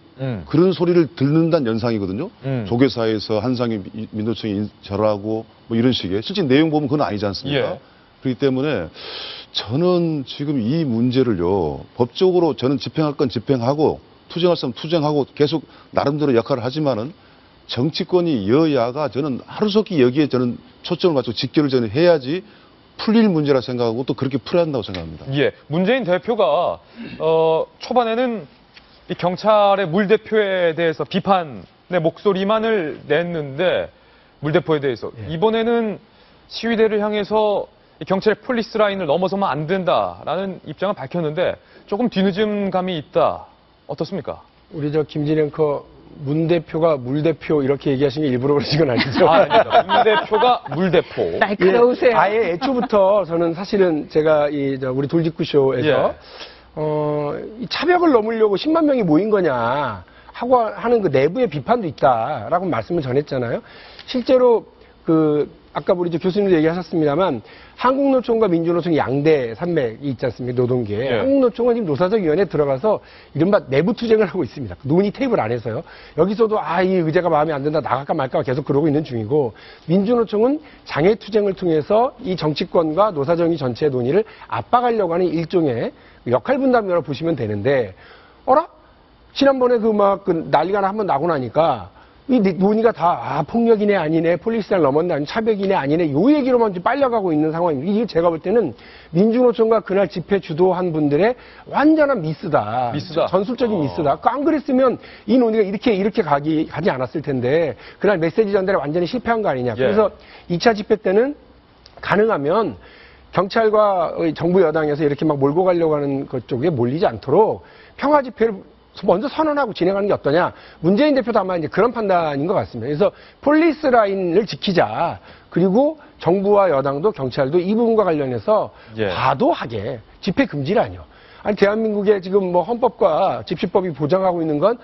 Speaker 2: 그런 소리를 듣는다는 연상이거든요. 조계사에서 한상균 민노총이 절하고 뭐 이런 식의. 실제 내용 보면 그건 아니지 않습니까?
Speaker 1: 예.
Speaker 2: 그렇기 때문에 저는 지금 이 문제를요. 법적으로 저는 집행할 건 집행하고 투쟁할 사람 투쟁하고 계속 나름대로 역할을 하지만은 정치권이 여야가 저는 하루속히 여기에 저는 초점을 맞추고 직결을 저는 해야지 풀릴 문제라 생각하고 또 그렇게 풀어야 한다고 생각합니다.
Speaker 1: 예. 문재인 대표가 초반에는 이 경찰의 물 대표에 대해서 비판의 목소리만을 냈는데 물 대표에 대해서 이번에는 시위대를 향해서 이 경찰의 폴리스 라인을 넘어서면 안 된다라는 입장을 밝혔는데 조금 뒤늦은 감이 있다. 어떻습니까?
Speaker 6: 우리 김진애 앵커 문 대표가 물 대표 이렇게 얘기하신 게 일부러 그러신 건 아니죠?
Speaker 1: 아닙니다. 문 대표가 물 대표.
Speaker 8: 날카로우세요.
Speaker 6: 예, 아예 애초부터 저는 사실은 제가 우리 돌직구쇼에서 이 차벽을 넘으려고 10만 명이 모인 거냐 하고 하는 그 내부의 비판도 있다라고 말씀을 전했잖아요. 실제로 아까 우리 교수님도 얘기하셨습니다만 한국노총과 민주노총 양대 산맥이 있지 않습니까? 노동계에.
Speaker 1: 예.
Speaker 6: 한국노총은 지금 노사정위원회에 들어가서 이른바 내부 투쟁을 하고 있습니다. 논의 테이블 안에서요. 여기서도 이 의제가 마음에 안 든다 나갈까 말까 계속 그러고 있는 중이고 민주노총은 장애 투쟁을 통해서 이 정치권과 노사정위 전체의 논의를 압박하려고 하는 일종의 역할 분담이라고 보시면 되는데 지난번에 난리가 한번 나고 나니까 이 논의가 다 폭력이네 아니네 폴리스를 넘었네 아니면 차벽이네 아니네 요 얘기로만 빨려가고 있는 상황입니다. 이게 제가 볼 때는 민주노총과 그날 집회 주도한 분들의 완전한 미스다. 전술적인 미스다. 안 그랬으면 이 논의가 이렇게 가지 않았을 텐데 그날 메시지 전달에 완전히 실패한 거 아니냐. 그래서 2차 집회 때는 가능하면 경찰과 정부 여당에서 이렇게 막 몰고 가려고 하는 것 쪽에 몰리지 않도록 평화 집회를 먼저 선언하고 진행하는 게 어떠냐. 문재인 대표도 아마 이제 그런 판단인 것 같습니다. 그래서 폴리스 라인을 지키자. 그리고 정부와 여당도 경찰도 이 부분과 관련해서 과도하게 집회 금지라뇨. 아니 대한민국의 지금 헌법과 집시법이 보장하고 있는 건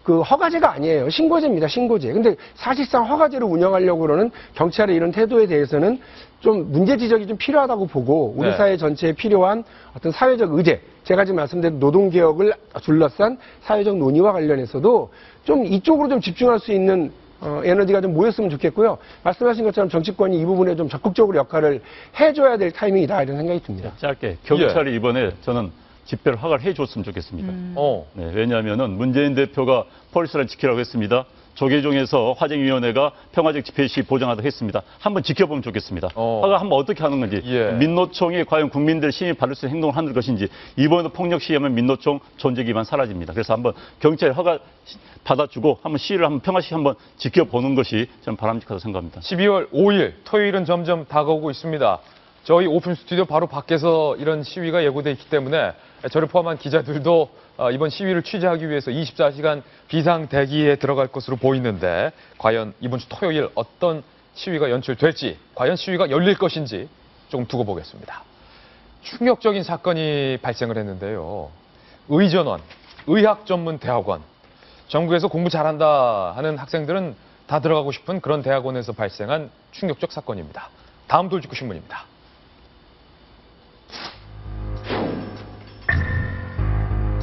Speaker 6: 허가제가 아니에요. 신고제입니다. 신고제. 근데 사실상 허가제를 운영하려고 그러는 경찰의 이런 태도에 대해서는 좀 문제 지적이 좀 필요하다고 보고 우리 사회 전체에 필요한 어떤 사회적 의제, 제가 지금 말씀드린 노동개혁을 둘러싼 사회적 논의와 관련해서도 좀 이쪽으로 좀 집중할 수 있는 에너지가 좀 모였으면 좋겠고요. 말씀하신 것처럼 정치권이 이 부분에 좀 적극적으로 역할을 해줘야 될 타이밍이다 이런 생각이 듭니다.
Speaker 5: 짧게 경찰이 이번에 저는 집회를 허가를 해줬으면 좋겠습니다. 네, 왜냐하면은 문재인 대표가 폴리스를 지키라고 했습니다. 조계종에서 화쟁위원회가 평화적 집회 시 보장하도록 했습니다. 한번 지켜보면 좋겠습니다. 허가 한번 어떻게 하는 건지, 민노총이 과연 국민들 심히 받을 수 있는 행동을 하는 것인지, 이번에도 폭력 시위하면 민노총 존재 기반 사라집니다. 그래서 한번 경찰 허가 받아주고 한번 시위를 한번 평화시 한번 지켜보는 것이 저는 바람직하다고 생각합니다.
Speaker 1: 12월 5일 토요일은 점점 다가오고 있습니다. 저희 오픈 스튜디오 바로 밖에서 이런 시위가 예고돼 있기 때문에 저를 포함한 기자들도 이번 시위를 취재하기 위해서 24시간 비상 대기에 들어갈 것으로 보이는데 과연 이번 주 토요일 어떤 시위가 연출될지, 과연 시위가 열릴 것인지 조금 두고 보겠습니다. 충격적인 사건이 발생을 했는데요. 의전원, 의학전문대학원, 전국에서 공부 잘한다 하는 학생들은 다 들어가고 싶은 그런 대학원에서 발생한 충격적 사건입니다. 다음 돌직구 신문입니다.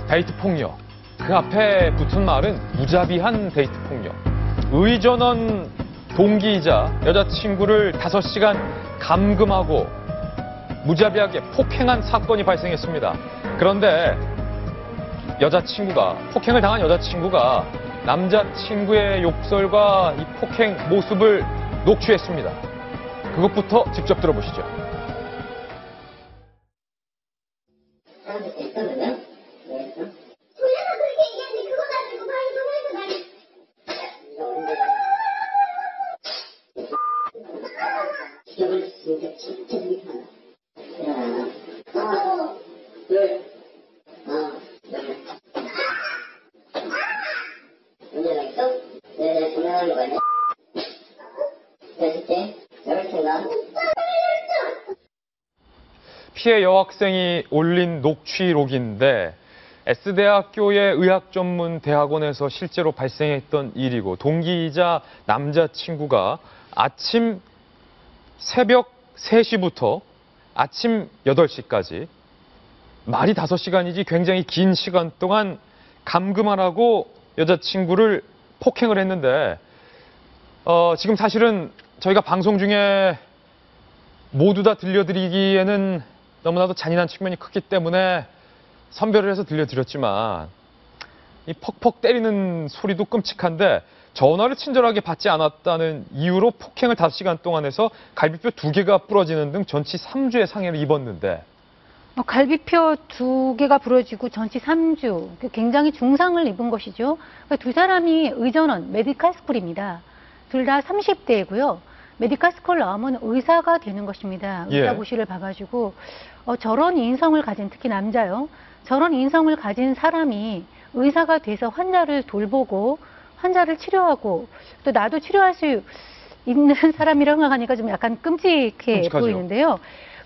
Speaker 1: 데이트 폭력. 그 앞에 붙은 말은 무자비한 데이트 폭력. 의전원 동기이자 여자친구를 5시간 감금하고 무자비하게 폭행한 사건이 발생했습니다. 그런데 폭행을 당한 여자친구가 남자친구의 욕설과 이 폭행 모습을 녹취했습니다. 그것부터 직접 들어보시죠. 피해 여학생이 올린 녹취록인데 S대학교의 의학전문대학원에서 실제로 발생했던 일이고 동기이자 남자친구가 새벽 3시부터 아침 8시까지 말이 5시간이지 굉장히 긴 시간 동안 감금하라고 여자친구를 폭행을 했는데 지금 사실은 저희가 방송 중에 모두 다 들려드리기에는 너무나도 잔인한 측면이 크기 때문에 선별을 해서 들려드렸지만 이 퍽퍽 때리는 소리도 끔찍한데 전화를 친절하게 받지 않았다는 이유로 폭행을 5시간 동안 해서 갈비뼈 2개가 부러지는 등 전치 3주의 상해를 입었는데
Speaker 4: 갈비뼈 2개가 부러지고 전치 3주, 굉장히 중상을 입은 것이죠. 두 사람이 의전원, 메디칼 스쿨입니다. 둘 다 30대이고요. 메디칼 스쿨 나오면 의사가 되는 것입니다. 의사고시를 봐가지고 저런 인성을 가진, 특히 남자요. 저런 인성을 가진 사람이 의사가 돼서 환자를 돌보고 환자를 치료하고 또 나도 치료할 수 있는 사람이라고 생각하니까 좀 약간 끔찍해 보이는데요.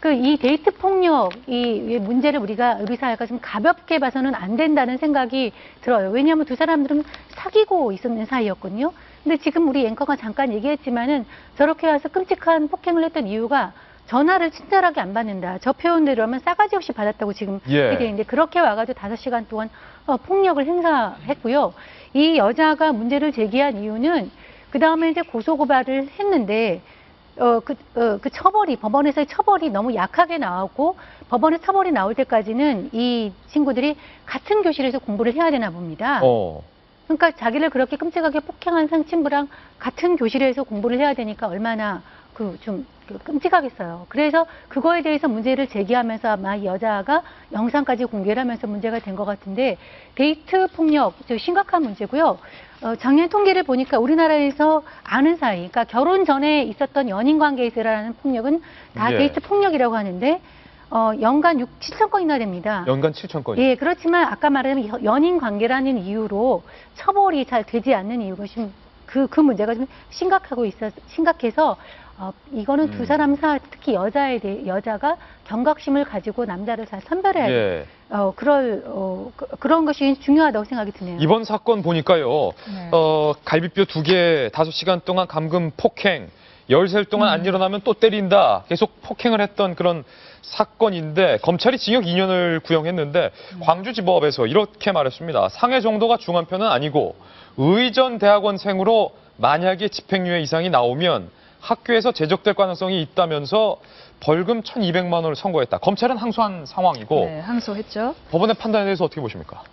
Speaker 4: 이 데이트 폭력, 이 문제를 우리 사회가 좀 가볍게 봐서는 안 된다는 생각이 들어요. 왜냐하면 두 사람들은 사귀고 있었는 사이였거든요. 근데 지금 우리 앵커가 잠깐 얘기했지만은 저렇게 와서 끔찍한 폭행을 했던 이유가 전화를 친절하게 안 받는다. 저 표현대로 하면 싸가지 없이 받았다고 지금 얘기해 있는데 그렇게 와가지고 5시간 동안 폭력을 행사했고요. 이 여자가 문제를 제기한 이유는 그 다음에 이제 고소고발을 했는데 법원에서의 처벌이 너무 약하게 나왔고 법원의 처벌이 나올 때까지는 이 친구들이 같은 교실에서 공부를 해야 되나 봅니다. 그러니까 자기를 그렇게 끔찍하게 폭행한 친구랑 같은 교실에서 공부를 해야 되니까 얼마나 좀 끔찍하겠어요. 그래서 그거에 대해서 문제를 제기하면서 아마 이 여자가 영상까지 공개를 하면서 문제가 된 것 같은데 데이트 폭력 심각한 문제고요. 작년 통계를 보니까 우리나라에서 아는 사이, 그러니까 결혼 전에 있었던 연인 관계에서 일어나는 폭력은 다 데이트 폭력이라고 하는데 연간 7천 건이나 됩니다.
Speaker 1: 연간 7천 건이요?
Speaker 4: 예, 그렇지만 아까 말한 연인 관계라는 이유로 처벌이 잘 되지 않는 이유가 그 문제가 좀 심각해서 이거는 두 사람 특히 여자가 경각심을 가지고 남자를 잘 선별해야 돼. 그런 것이 중요하다고 생각이 드네요.
Speaker 1: 이번 사건 보니까요. 갈비뼈 2개 5시간 동안 감금 폭행, 열흘 동안 안 일어나면 또 때린다. 계속 폭행을 했던 그런 사건인데 검찰이 징역 2년을 구형했는데 광주지법에서 이렇게 말했습니다. 상해 정도가 중한 편은 아니고 의전 대학원생으로 만약에 집행유예 이상이 나오면 학교에서 제적될 가능성이 있다면서 벌금 1,200만 원을 선고했다. 검찰은 항소한 상황이고
Speaker 8: 네, 항소했죠.
Speaker 1: 법원의 판단에 대해서 어떻게 보십니까?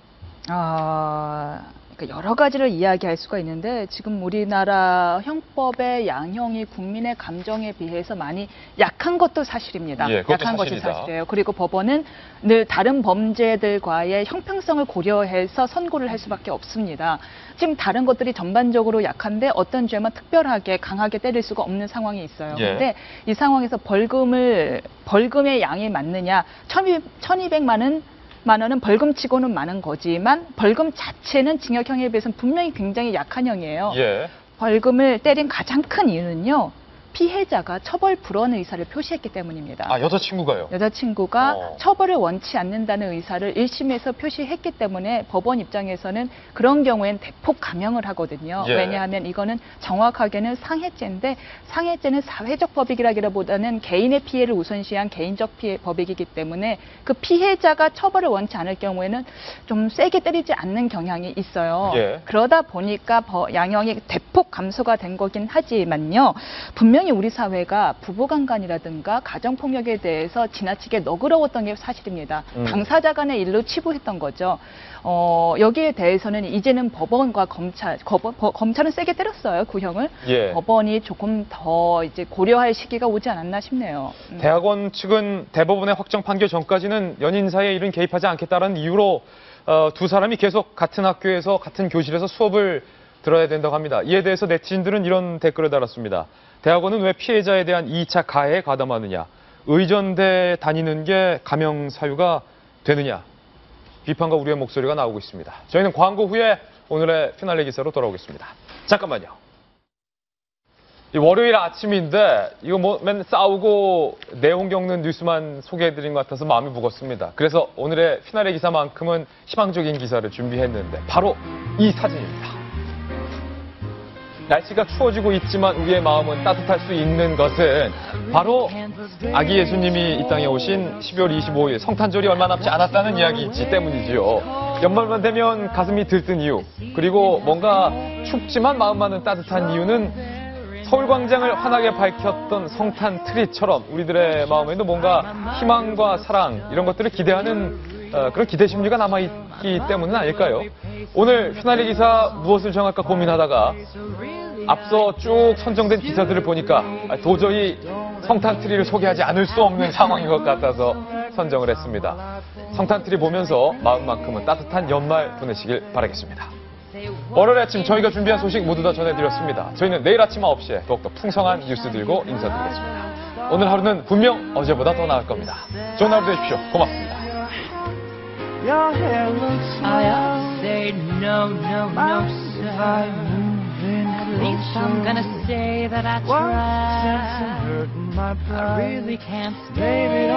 Speaker 8: 그러니까 여러 가지를 이야기할 수가 있는데 지금 우리나라 형법의 양형이 국민의 감정에 비해서 많이 약한 것도 사실입니다.
Speaker 1: 예, 그것도
Speaker 8: 약한 것이
Speaker 1: 사실이다.
Speaker 8: 사실이에요. 그리고 법원은 늘 다른 범죄들과의 형평성을 고려해서 선고를 할 수밖에 없습니다. 지금 다른 것들이 전반적으로 약한데 어떤 죄만 특별하게 강하게 때릴 수가 없는 상황이 있어요.
Speaker 1: 예.
Speaker 8: 그런데 이 상황에서 벌금의 양이 맞느냐, 1,200만 원은 벌금치고는 많은 거지만 벌금 자체는 징역형에 비해서는 분명히 굉장히 약한 형이에요.
Speaker 1: 예.
Speaker 8: 벌금을 때린 가장 큰 이유는요. 피해자가 처벌 불원 의사를 표시했기 때문입니다.
Speaker 1: 아, 여자친구가요?
Speaker 8: 여자친구가 처벌을 원치 않는다는 의사를 1심에서 표시했기 때문에 법원 입장에서는 그런 경우엔 대폭 감형을 하거든요.
Speaker 1: 예.
Speaker 8: 왜냐하면 이거는 정확하게는 상해죄인데 상해죄는 사회적 법익이라기보다는 개인의 피해를 우선시한 개인적 피해 법익이기 때문에 그 피해자가 처벌을 원치 않을 경우에는 좀 세게 때리지 않는 경향이 있어요.
Speaker 1: 예.
Speaker 8: 그러다 보니까 양형이 대폭 감소가 된 거긴 하지만요. 분명히 우리 사회가 부부간간이라든가 가정폭력에 대해서 지나치게 너그러웠던 게 사실입니다. 당사자 간의 일로 치부했던 거죠. 여기에 대해서는 이제는 법원과 검찰은 세게 때렸어요, 구형을.
Speaker 1: 예.
Speaker 8: 법원이 조금 더 이제 고려할 시기가 오지 않았나 싶네요.
Speaker 1: 대학원 측은 대법원의 확정 판결 전까지는 연인 사이에 일은 개입하지 않겠다는 이유로 두 사람이 계속 같은 학교에서 같은 교실에서 수업을 들어야 된다고 합니다. 이에 대해서 네티즌들은 이런 댓글을 달았습니다. 대학원은 왜 피해자에 대한 2차 가해에 가담하느냐? 의전대 다니는 게 감형 사유가 되느냐? 비판과 우려의 목소리가 나오고 있습니다. 저희는 광고 후에 오늘의 피날레 기사로 돌아오겠습니다. 잠깐만요. 월요일 아침인데 이거 뭐 맨날 싸우고 내용 겪는 뉴스만 소개해드린 것 같아서 마음이 무겁습니다. 그래서 오늘의 피날레 기사만큼은 희망적인 기사를 준비했는데 바로 이 사진입니다. 날씨가 추워지고 있지만 우리의 마음은 따뜻할 수 있는 것은 바로 아기 예수님이 이 땅에 오신 12월 25일 성탄절이 얼마 남지 않았다는 이야기이기 때문이지요. 연말만 되면 가슴이 들뜬 이유, 그리고 뭔가 춥지만 마음만은 따뜻한 이유는 서울광장을 환하게 밝혔던 성탄 트리처럼 우리들의 마음에도 뭔가 희망과 사랑 이런 것들을 기대하는 그런 기대 심리가 남아있기 때문은 아닐까요? 오늘 피날레 기사 무엇을 정할까 고민하다가 앞서 쭉 선정된 기사들을 보니까 도저히 성탄 트리를 소개하지 않을 수 없는 상황인 것 같아서 선정을 했습니다. 성탄 트리 보면서 마음만큼은 따뜻한 연말 보내시길 바라겠습니다. 월요일 아침 저희가 준비한 소식 모두 다 전해드렸습니다. 저희는 내일 아침 9시에 더욱더 풍성한 뉴스 들고 인사드리겠습니다. 오늘 하루는 분명 어제보다 더 나을 겁니다. 좋은 하루 되십시오. 고맙습니다.
Speaker 10: Your hair looks I say no, no, no, survive moving. At least I'm gonna say that I tried. I really can't stay.